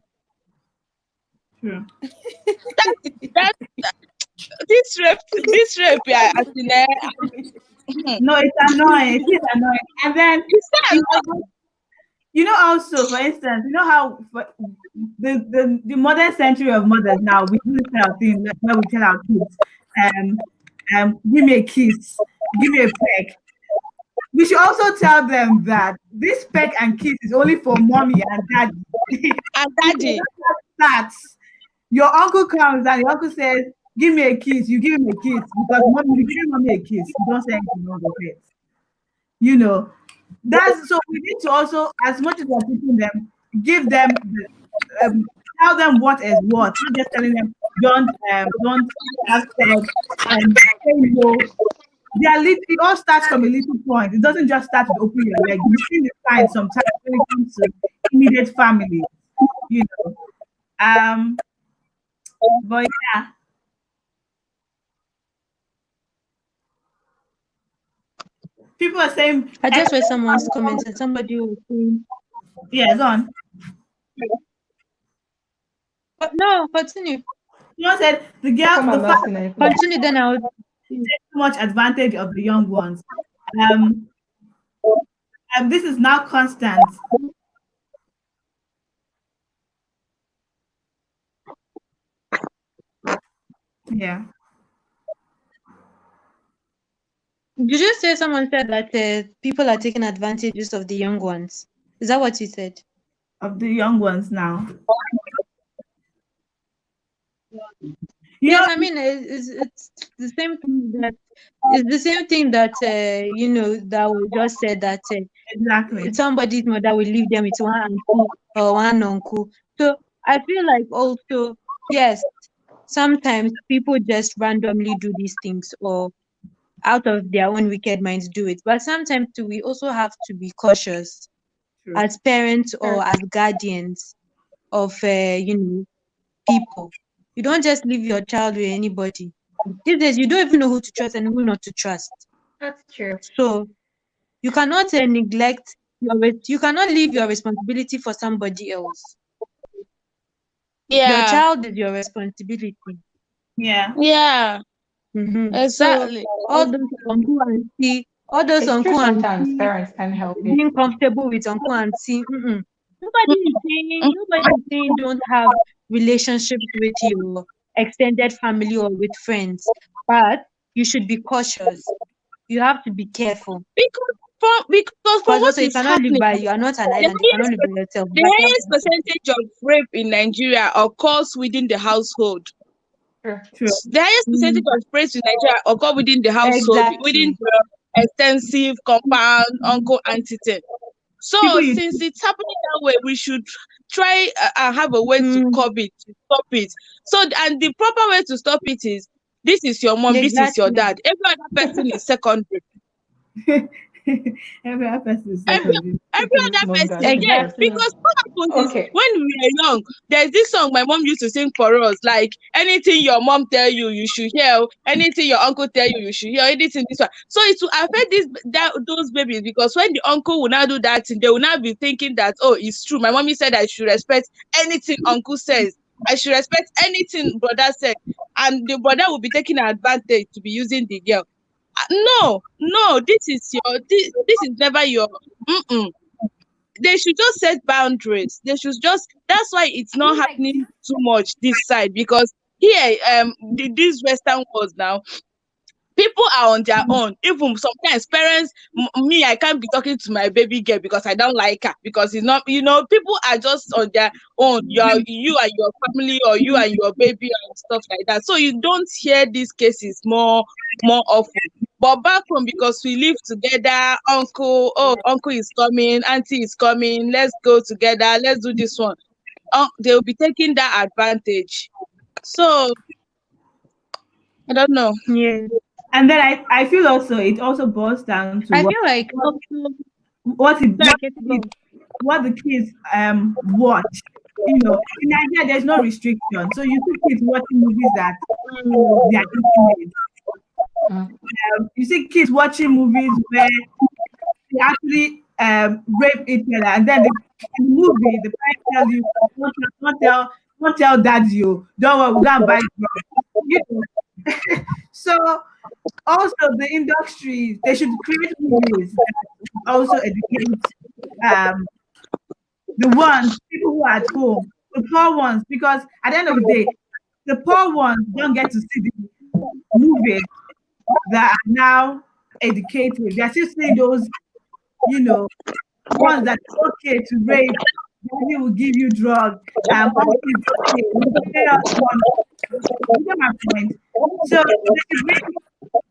True. That this rape, yeah, as in, No, it's annoying. It is annoying. And then it's not you annoying. also, for instance, how the modern century of mothers now, we do this kind of thing where we tell our kids, give me a kiss, give me a peck. We should also tell them that this peck and kiss is only for mommy and daddy. And daddy. That your uncle comes and your uncle says, give me a kiss, you give him a kiss because mommy, you give mommy a kiss, you don't say anything wrong with it. That's so we need to also, as much as we're teaching them, give them tell them what is what, not just telling them don't have sex and say no. It all starts from a little point. It doesn't just start with open your leg. You see the signs sometimes when it comes to immediate family, But yeah. People are saying I just read someone's comments and somebody was saying, yeah, go on. but no, continue. Someone said the father Continue, then I would take too much advantage of the young ones. This is now constant. Yeah. Did you say someone said that people are taking advantages of the young ones? Is that what you said? Of the young ones now. Yes, I mean it's the same thing that that we just said that exactly somebody's mother will leave them with one auntie or one uncle. So I feel like also yes, sometimes people just randomly do these things or out of their own wicked minds do it. But sometimes too, we also have to be cautious as parents or as guardians of people. You don't just leave your child with anybody. These days, you don't even know who to trust and who not to trust. That's true. So you cannot neglect you cannot leave your responsibility for somebody else. Yeah. Your child is your responsibility. Yeah. Yeah. Mm-hmm. Exactly. So all those uncle, auntie, All those It's true, uncle and sometimes auntie parents can help it. being comfortable with uncle and auntie. Nobody is saying don't have relationships with your extended family or with friends, but you should be cautious. You have to be careful. Because from Because what also you is cannot live happening, by you are not an the island, you cannot live by yourself. the But you have highest to be careful. percentage of rape in Nigeria occurs within the household. True. True. The highest percentage of rape in Nigeria occur within the household, within Exactly. the extensive compound, uncle, auntie thing. People So you since it's happening that way, we should try and have a way to Mm, curb it, to stop it. So, and the proper way to stop it is, this is your mom, this is your exactly. dad. Every other person is secondary. every other person is Every secondary. every other Mom, dad, person, this yeah. Exactly. person. Because what happens is, Okay. when we were young, there's this song my mom used to sing for us, like, anything your mom tell you, you should hear. Anything your uncle tell you, you should hear. Anything this one. So it will affect those babies, because when the uncle will now do that thing, they will now be thinking that, oh, it's true. My mommy said I should respect anything uncle says. I should respect anything brother said. And the brother will be taking advantage to be using the girl. No, no, this is never your. Mm-mm. They should just set boundaries. They should just. That's why it's not happening too much this side, because here, these Western worlds now, people are on their own. Even sometimes parents, me, I can't be talking to my baby girl because I don't like her, because it's not, people are just on their own. You and your family, or you and your baby, and stuff like that. So you don't hear these cases more often. But back home, because we live together, uncle is coming, auntie is coming, let's go together, let's do this one. They'll be taking that advantage. So I don't know. Yeah. And then I feel also it also boils down to I what feel like what also what it, sorry, what get to it, go. what the kids watch. In Nigeria there's no restriction, so you see kids watching movies that they are intimate. Mm. You see kids watching movies where they actually rape each other, and then in the movie the parents tell you, don't tell daddy, don't worry, we're gonna buy drugs. So also the industry, they should create movies that also educate um people who are at home, the poor ones, because at the end of the day, the poor ones don't get to see the movies that are now educated. They're still seeing those, you know, ones that are okay to rape. Daddy will give you drugs. Uncle is okay. Pay us money. You get my point? So they should bring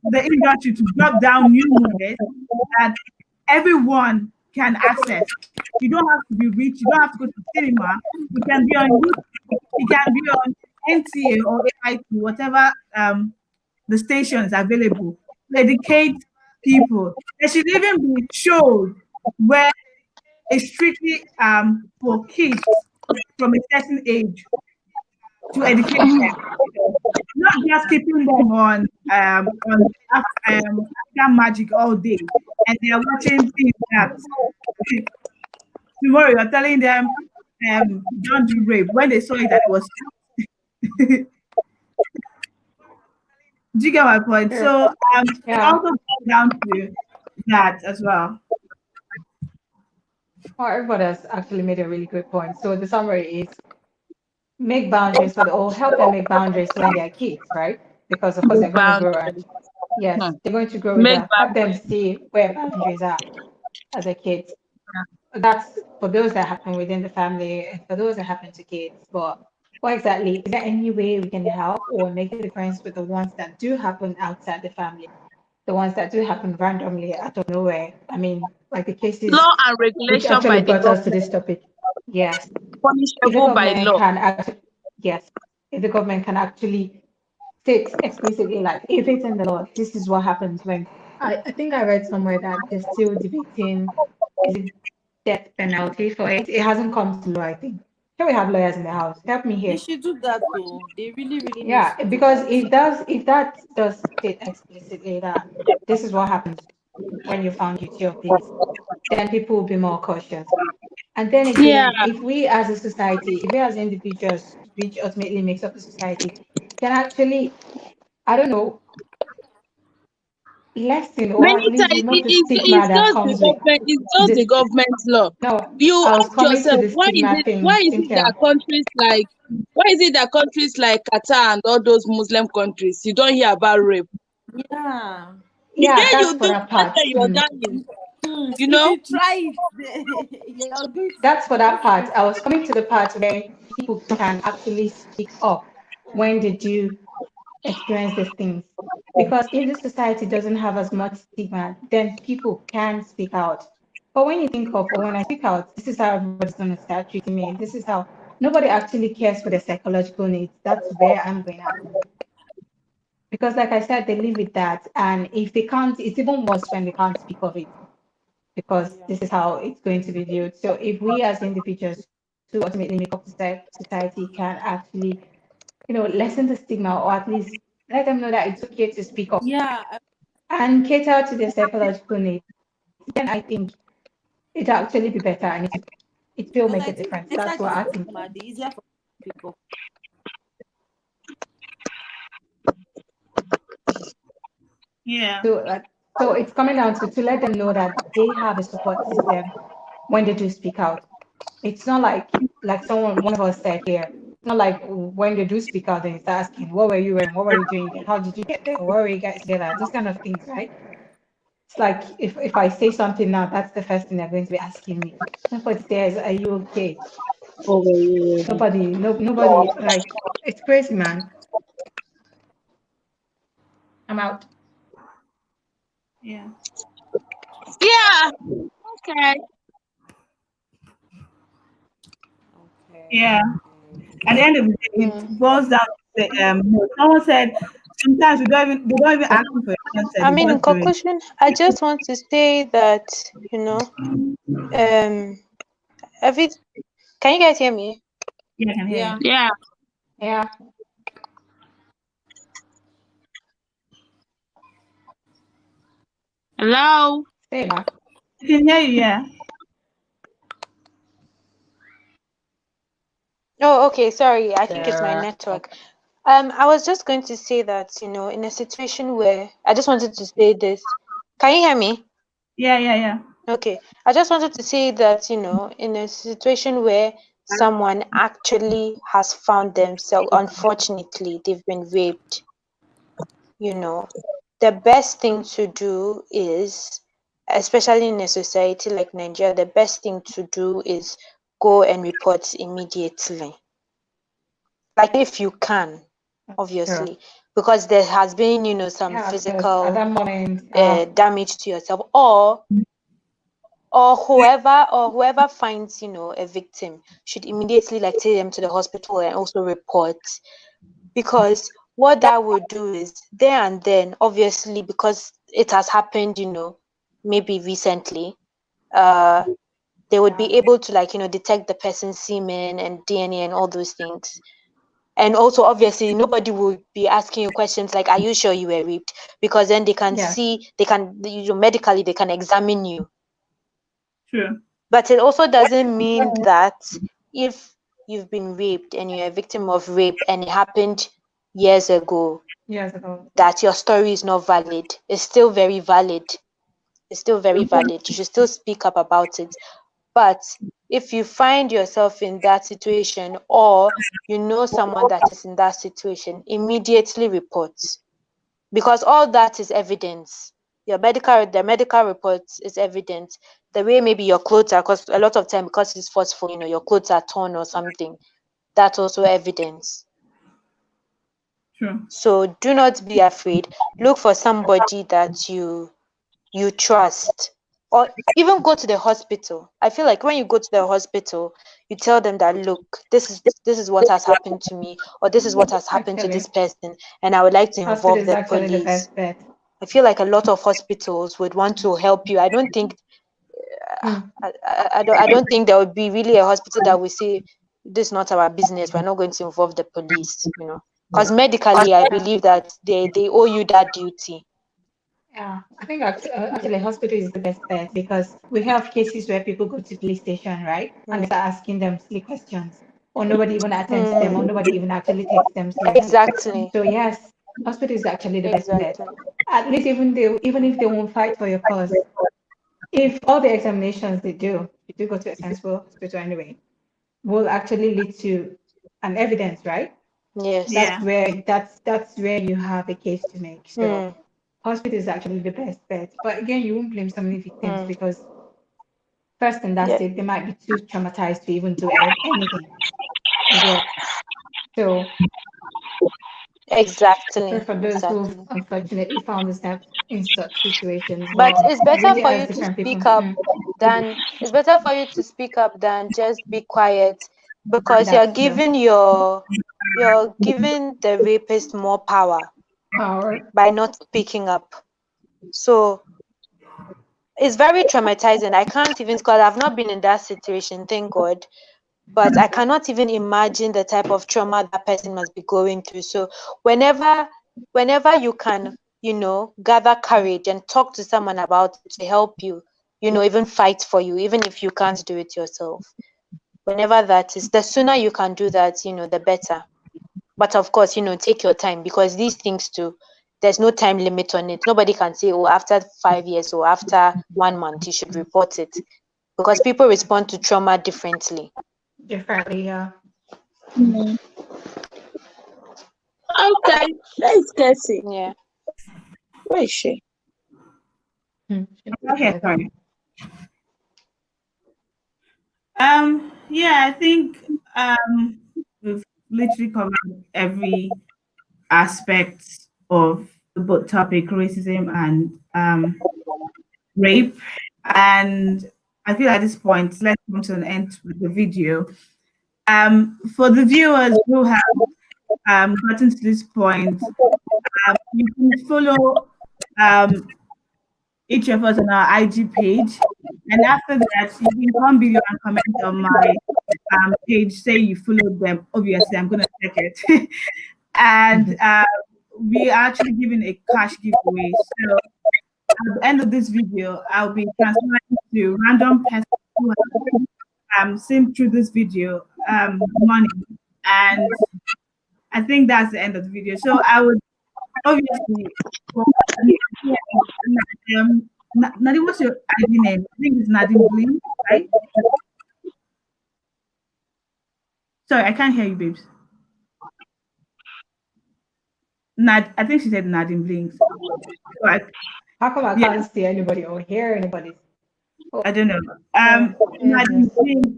the industry to drop down new movies that everyone can access. You don't have to be rich. You don't have to go to cinema. You can be on YouTube. You can be on NTA or AIT, whatever the stations available to educate people. There should even be shows where it's strictly for kids from a certain age to educate them. Not just keeping them African magic all day, and they are watching things that tomorrow you're telling them don't do rape when they saw it that it was. Do you get my point? Sure. So it Yeah. also comes down to that as well. Well, everybody has actually made a really good point. So the summary is make boundaries for the or help them make boundaries when they're kids, right? Because of course they're Make going to grow boundaries. and yes, they're going to grow with Make that. Help them boundaries. see where boundaries are as a kid. That's for those that happen within the family and for those that happen to kids. But what exactly is there any way we can help or make a difference with the ones that do happen outside the family? The ones that do happen randomly out of nowhere. I mean, like the cases Law and which regulation actually by the brought us to this government, topic. Yes. If the punishable by government law. can actually, yes, if the government can actually state explicitly, like, if it's in the law, this is what happens when. I think I read somewhere that they're still debating is it death penalty for it. It hasn't come to law, I think. Can we have lawyers in the house? Help me They here. should do that though. They really, really need Yeah, to do because that. if that does state explicitly that this is what happens when you found guilty of this, then people will be more cautious. And then Yeah. again, if we as a society, if we as individuals, which ultimately makes up the society, can actually, I don't know, lessen or at Many least times remove the stigma it's that just the comes with government. It's just the this. government law. No, You I was ask coming to yourself, the stigma why thing, is it that Cynthia. countries like Qatar and all those Muslim countries you don't hear about rape? Yeah. Yeah, Here that's you for do that that part. you're dying. You If know? you try it, you're going That's for to that just part. I was coming to the part where people can actually speak up when they do experience these things. Because if the society doesn't have as much stigma, then people can speak out. But when you think of, or when I speak out, this is how everybody's going to start treating me. This is how nobody actually cares for their psychological needs. That's where I'm going at. Because, like I said, they live with that. And if they can't, it's even worse when they can't speak of it, because this is how it's going to be viewed. So if we as individuals to ultimately make up society can actually, lessen the stigma, or at least let them know that it's okay to speak up yeah. and cater to their psychological needs, then I think it'll actually be better, and it will Because make I a think difference. the That's better what the I think. stigma, the easier for people. Yeah. So it's coming down to let them know that they have a support system when they do speak out. It's not like one of us said here. It's not like when they do speak out, then it's asking, "What were you wearing? What were you doing? How did you get there? Where were you guys together?" Those kind of things, right? It's like if I say something now, that's the first thing they're going to be asking me. Nobody says, "Are you okay?" Oh, yeah. Nobody. Like, it's crazy, man. I'm out. Yeah. Yeah. Okay. Yeah. At the end of the day, it boils down to someone said sometimes they don't even ask you for your consent, I they mean, in just do it. conclusion, I just want to say that, um, every, can you guys hear me? Yeah, I can hear Yeah. you. Yeah. Yeah. Hello. Say that. I can hear you, yeah. Oh, okay, sorry. I think it's my Sure. network. I was just going to say that, in a situation where I just wanted to say this. Can you hear me? Yeah. Okay. I just wanted to say that, in a situation where someone actually has found themselves, unfortunately, they've been raped, the best thing to do is, especially in a society like Nigeria, the best thing to do is go and report immediately. Like if you can, Sure. obviously, because there has been, some Yeah, because at physical that moment, damage to yourself, or whoever finds, a victim should immediately like take them to the hospital and also report, because what that would do is there and then, obviously, because it has happened, maybe recently, they would be able to detect the person's semen and DNA and all those things. And also, obviously, nobody would be asking you questions like, "Are you sure you were raped?" Because then they can see, medically, they can examine you. True. But it also doesn't mean that if you've been raped and you're a victim of rape and it happened years ago, that your story is not valid. It's still very valid. It's still very valid. You should still speak up about it. But if you find yourself in that situation, or you know someone that is in that situation, immediately report, because all that is evidence. The medical reports is evidence. The way maybe your clothes are, because a lot of time, because it's forceful, your clothes are torn or something, that's also evidence. True. So do not be afraid. Look for somebody that you trust, or even go to the hospital. I feel like when you go to the hospital, you tell them that, look, this is what has happened to me, or this is what has happened to this person, and I would like to Hospital involve is the actually the police. best bet. I feel like a lot of hospitals would want to help you. I don't think I don't think there would be really a hospital that will say, this is not our business, we're not going to involve the police, because medically I believe that they owe you that duty. Yeah, I think actually hospital is the best bet, because we have cases where people go to police station, right? And they start asking them silly questions, or nobody even attends them, or nobody even actually takes them seriously. Exactly. So yes, hospital is actually the best bet. Exactly. At least even if they won't fight for your cause, if all the examinations they do, you do go to a sensible hospital anyway, will actually lead to an evidence, right? Yes. Yeah. That's where you have a case to make. So Mm, hospital is actually the best bet. But again, you won't blame so many victims mm. because first in that Yeah. state, they might be too traumatized to even do anything. You get. So sorry Exactly. for those who've Exactly. unfortunately found themselves in such situations. But But it's better really for as you to different people. speak up than it's better for you to speak up than just be quiet, because That's true. you're giving the rapist more power Power. by not speaking up. So it's very traumatizing. I can't even, because I've not been in that situation, thank God. But I cannot even imagine the type of trauma that person must be going through. So whenever you can, gather courage and talk to someone about it to help you, even fight for you, even if you can't do it yourself. Whenever that is, the sooner you can do that, the better. But of course, take your time, because these things too, there's no time limit on it. Nobody can say, oh, after 5 years or after 1 month, you should report it, because people respond to trauma differently. Differently, yeah. Mm. Okay, that's Cassie. Yeah. Where is she? Okay, sorry. Yeah, I think we've literally covered every aspect of the book topic, racism and rape. And I feel at this point, let's come to an end with the video. For the viewers who have gotten to this point, you can follow each of us on our IG page. And after that, you can come below and comment on my page, say you followed them. Obviously, I'm going to check it. And we are actually giving a cash giveaway. So at the end of this video, I'll be transferring to random person who have seen through this video money. And I think that's the end of the video. So I would obviously, for Nadim, what's your ID name? I think it's Nadim Bling, right? Sorry, I can't hear you, babes. I think she said Nadim Bling. So How come I yeah, can't see anybody or hear anybody? I don't know. Oh, Nadim goodness. Bling,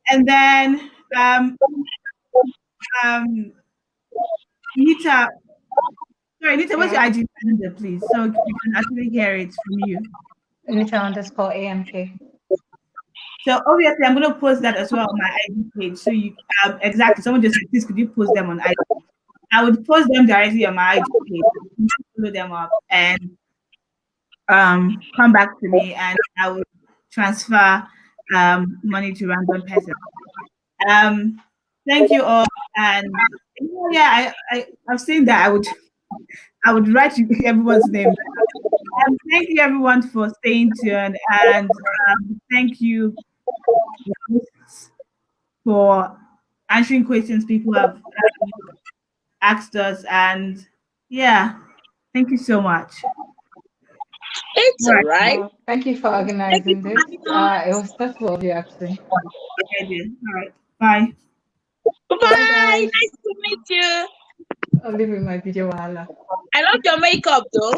and then um, Nita. Sorry, Nita, what's your Yeah. IG handle, please? So we can actually hear it from you. Nita_AMK. So obviously, I'm going to post that as well on my IG page. So you exactly. Someone just said, please, could you post them on IG? I would post them directly on my IG page. You can follow them up and come back to me, and I would transfer money to random person. Thank you all, and yeah, I've seen that. I would write everyone's name. Thank you everyone for staying tuned, and thank you for answering questions people have asked us, and yeah, thank you so much. It's All all right, right. Well, thank you for Thank you organizing for this. having us. It was thoughtful of you, actually. I did. All right, bye. Bye, Bye. guys. Nice to meet you. I'll leave with my video. Wahala. I love your makeup though.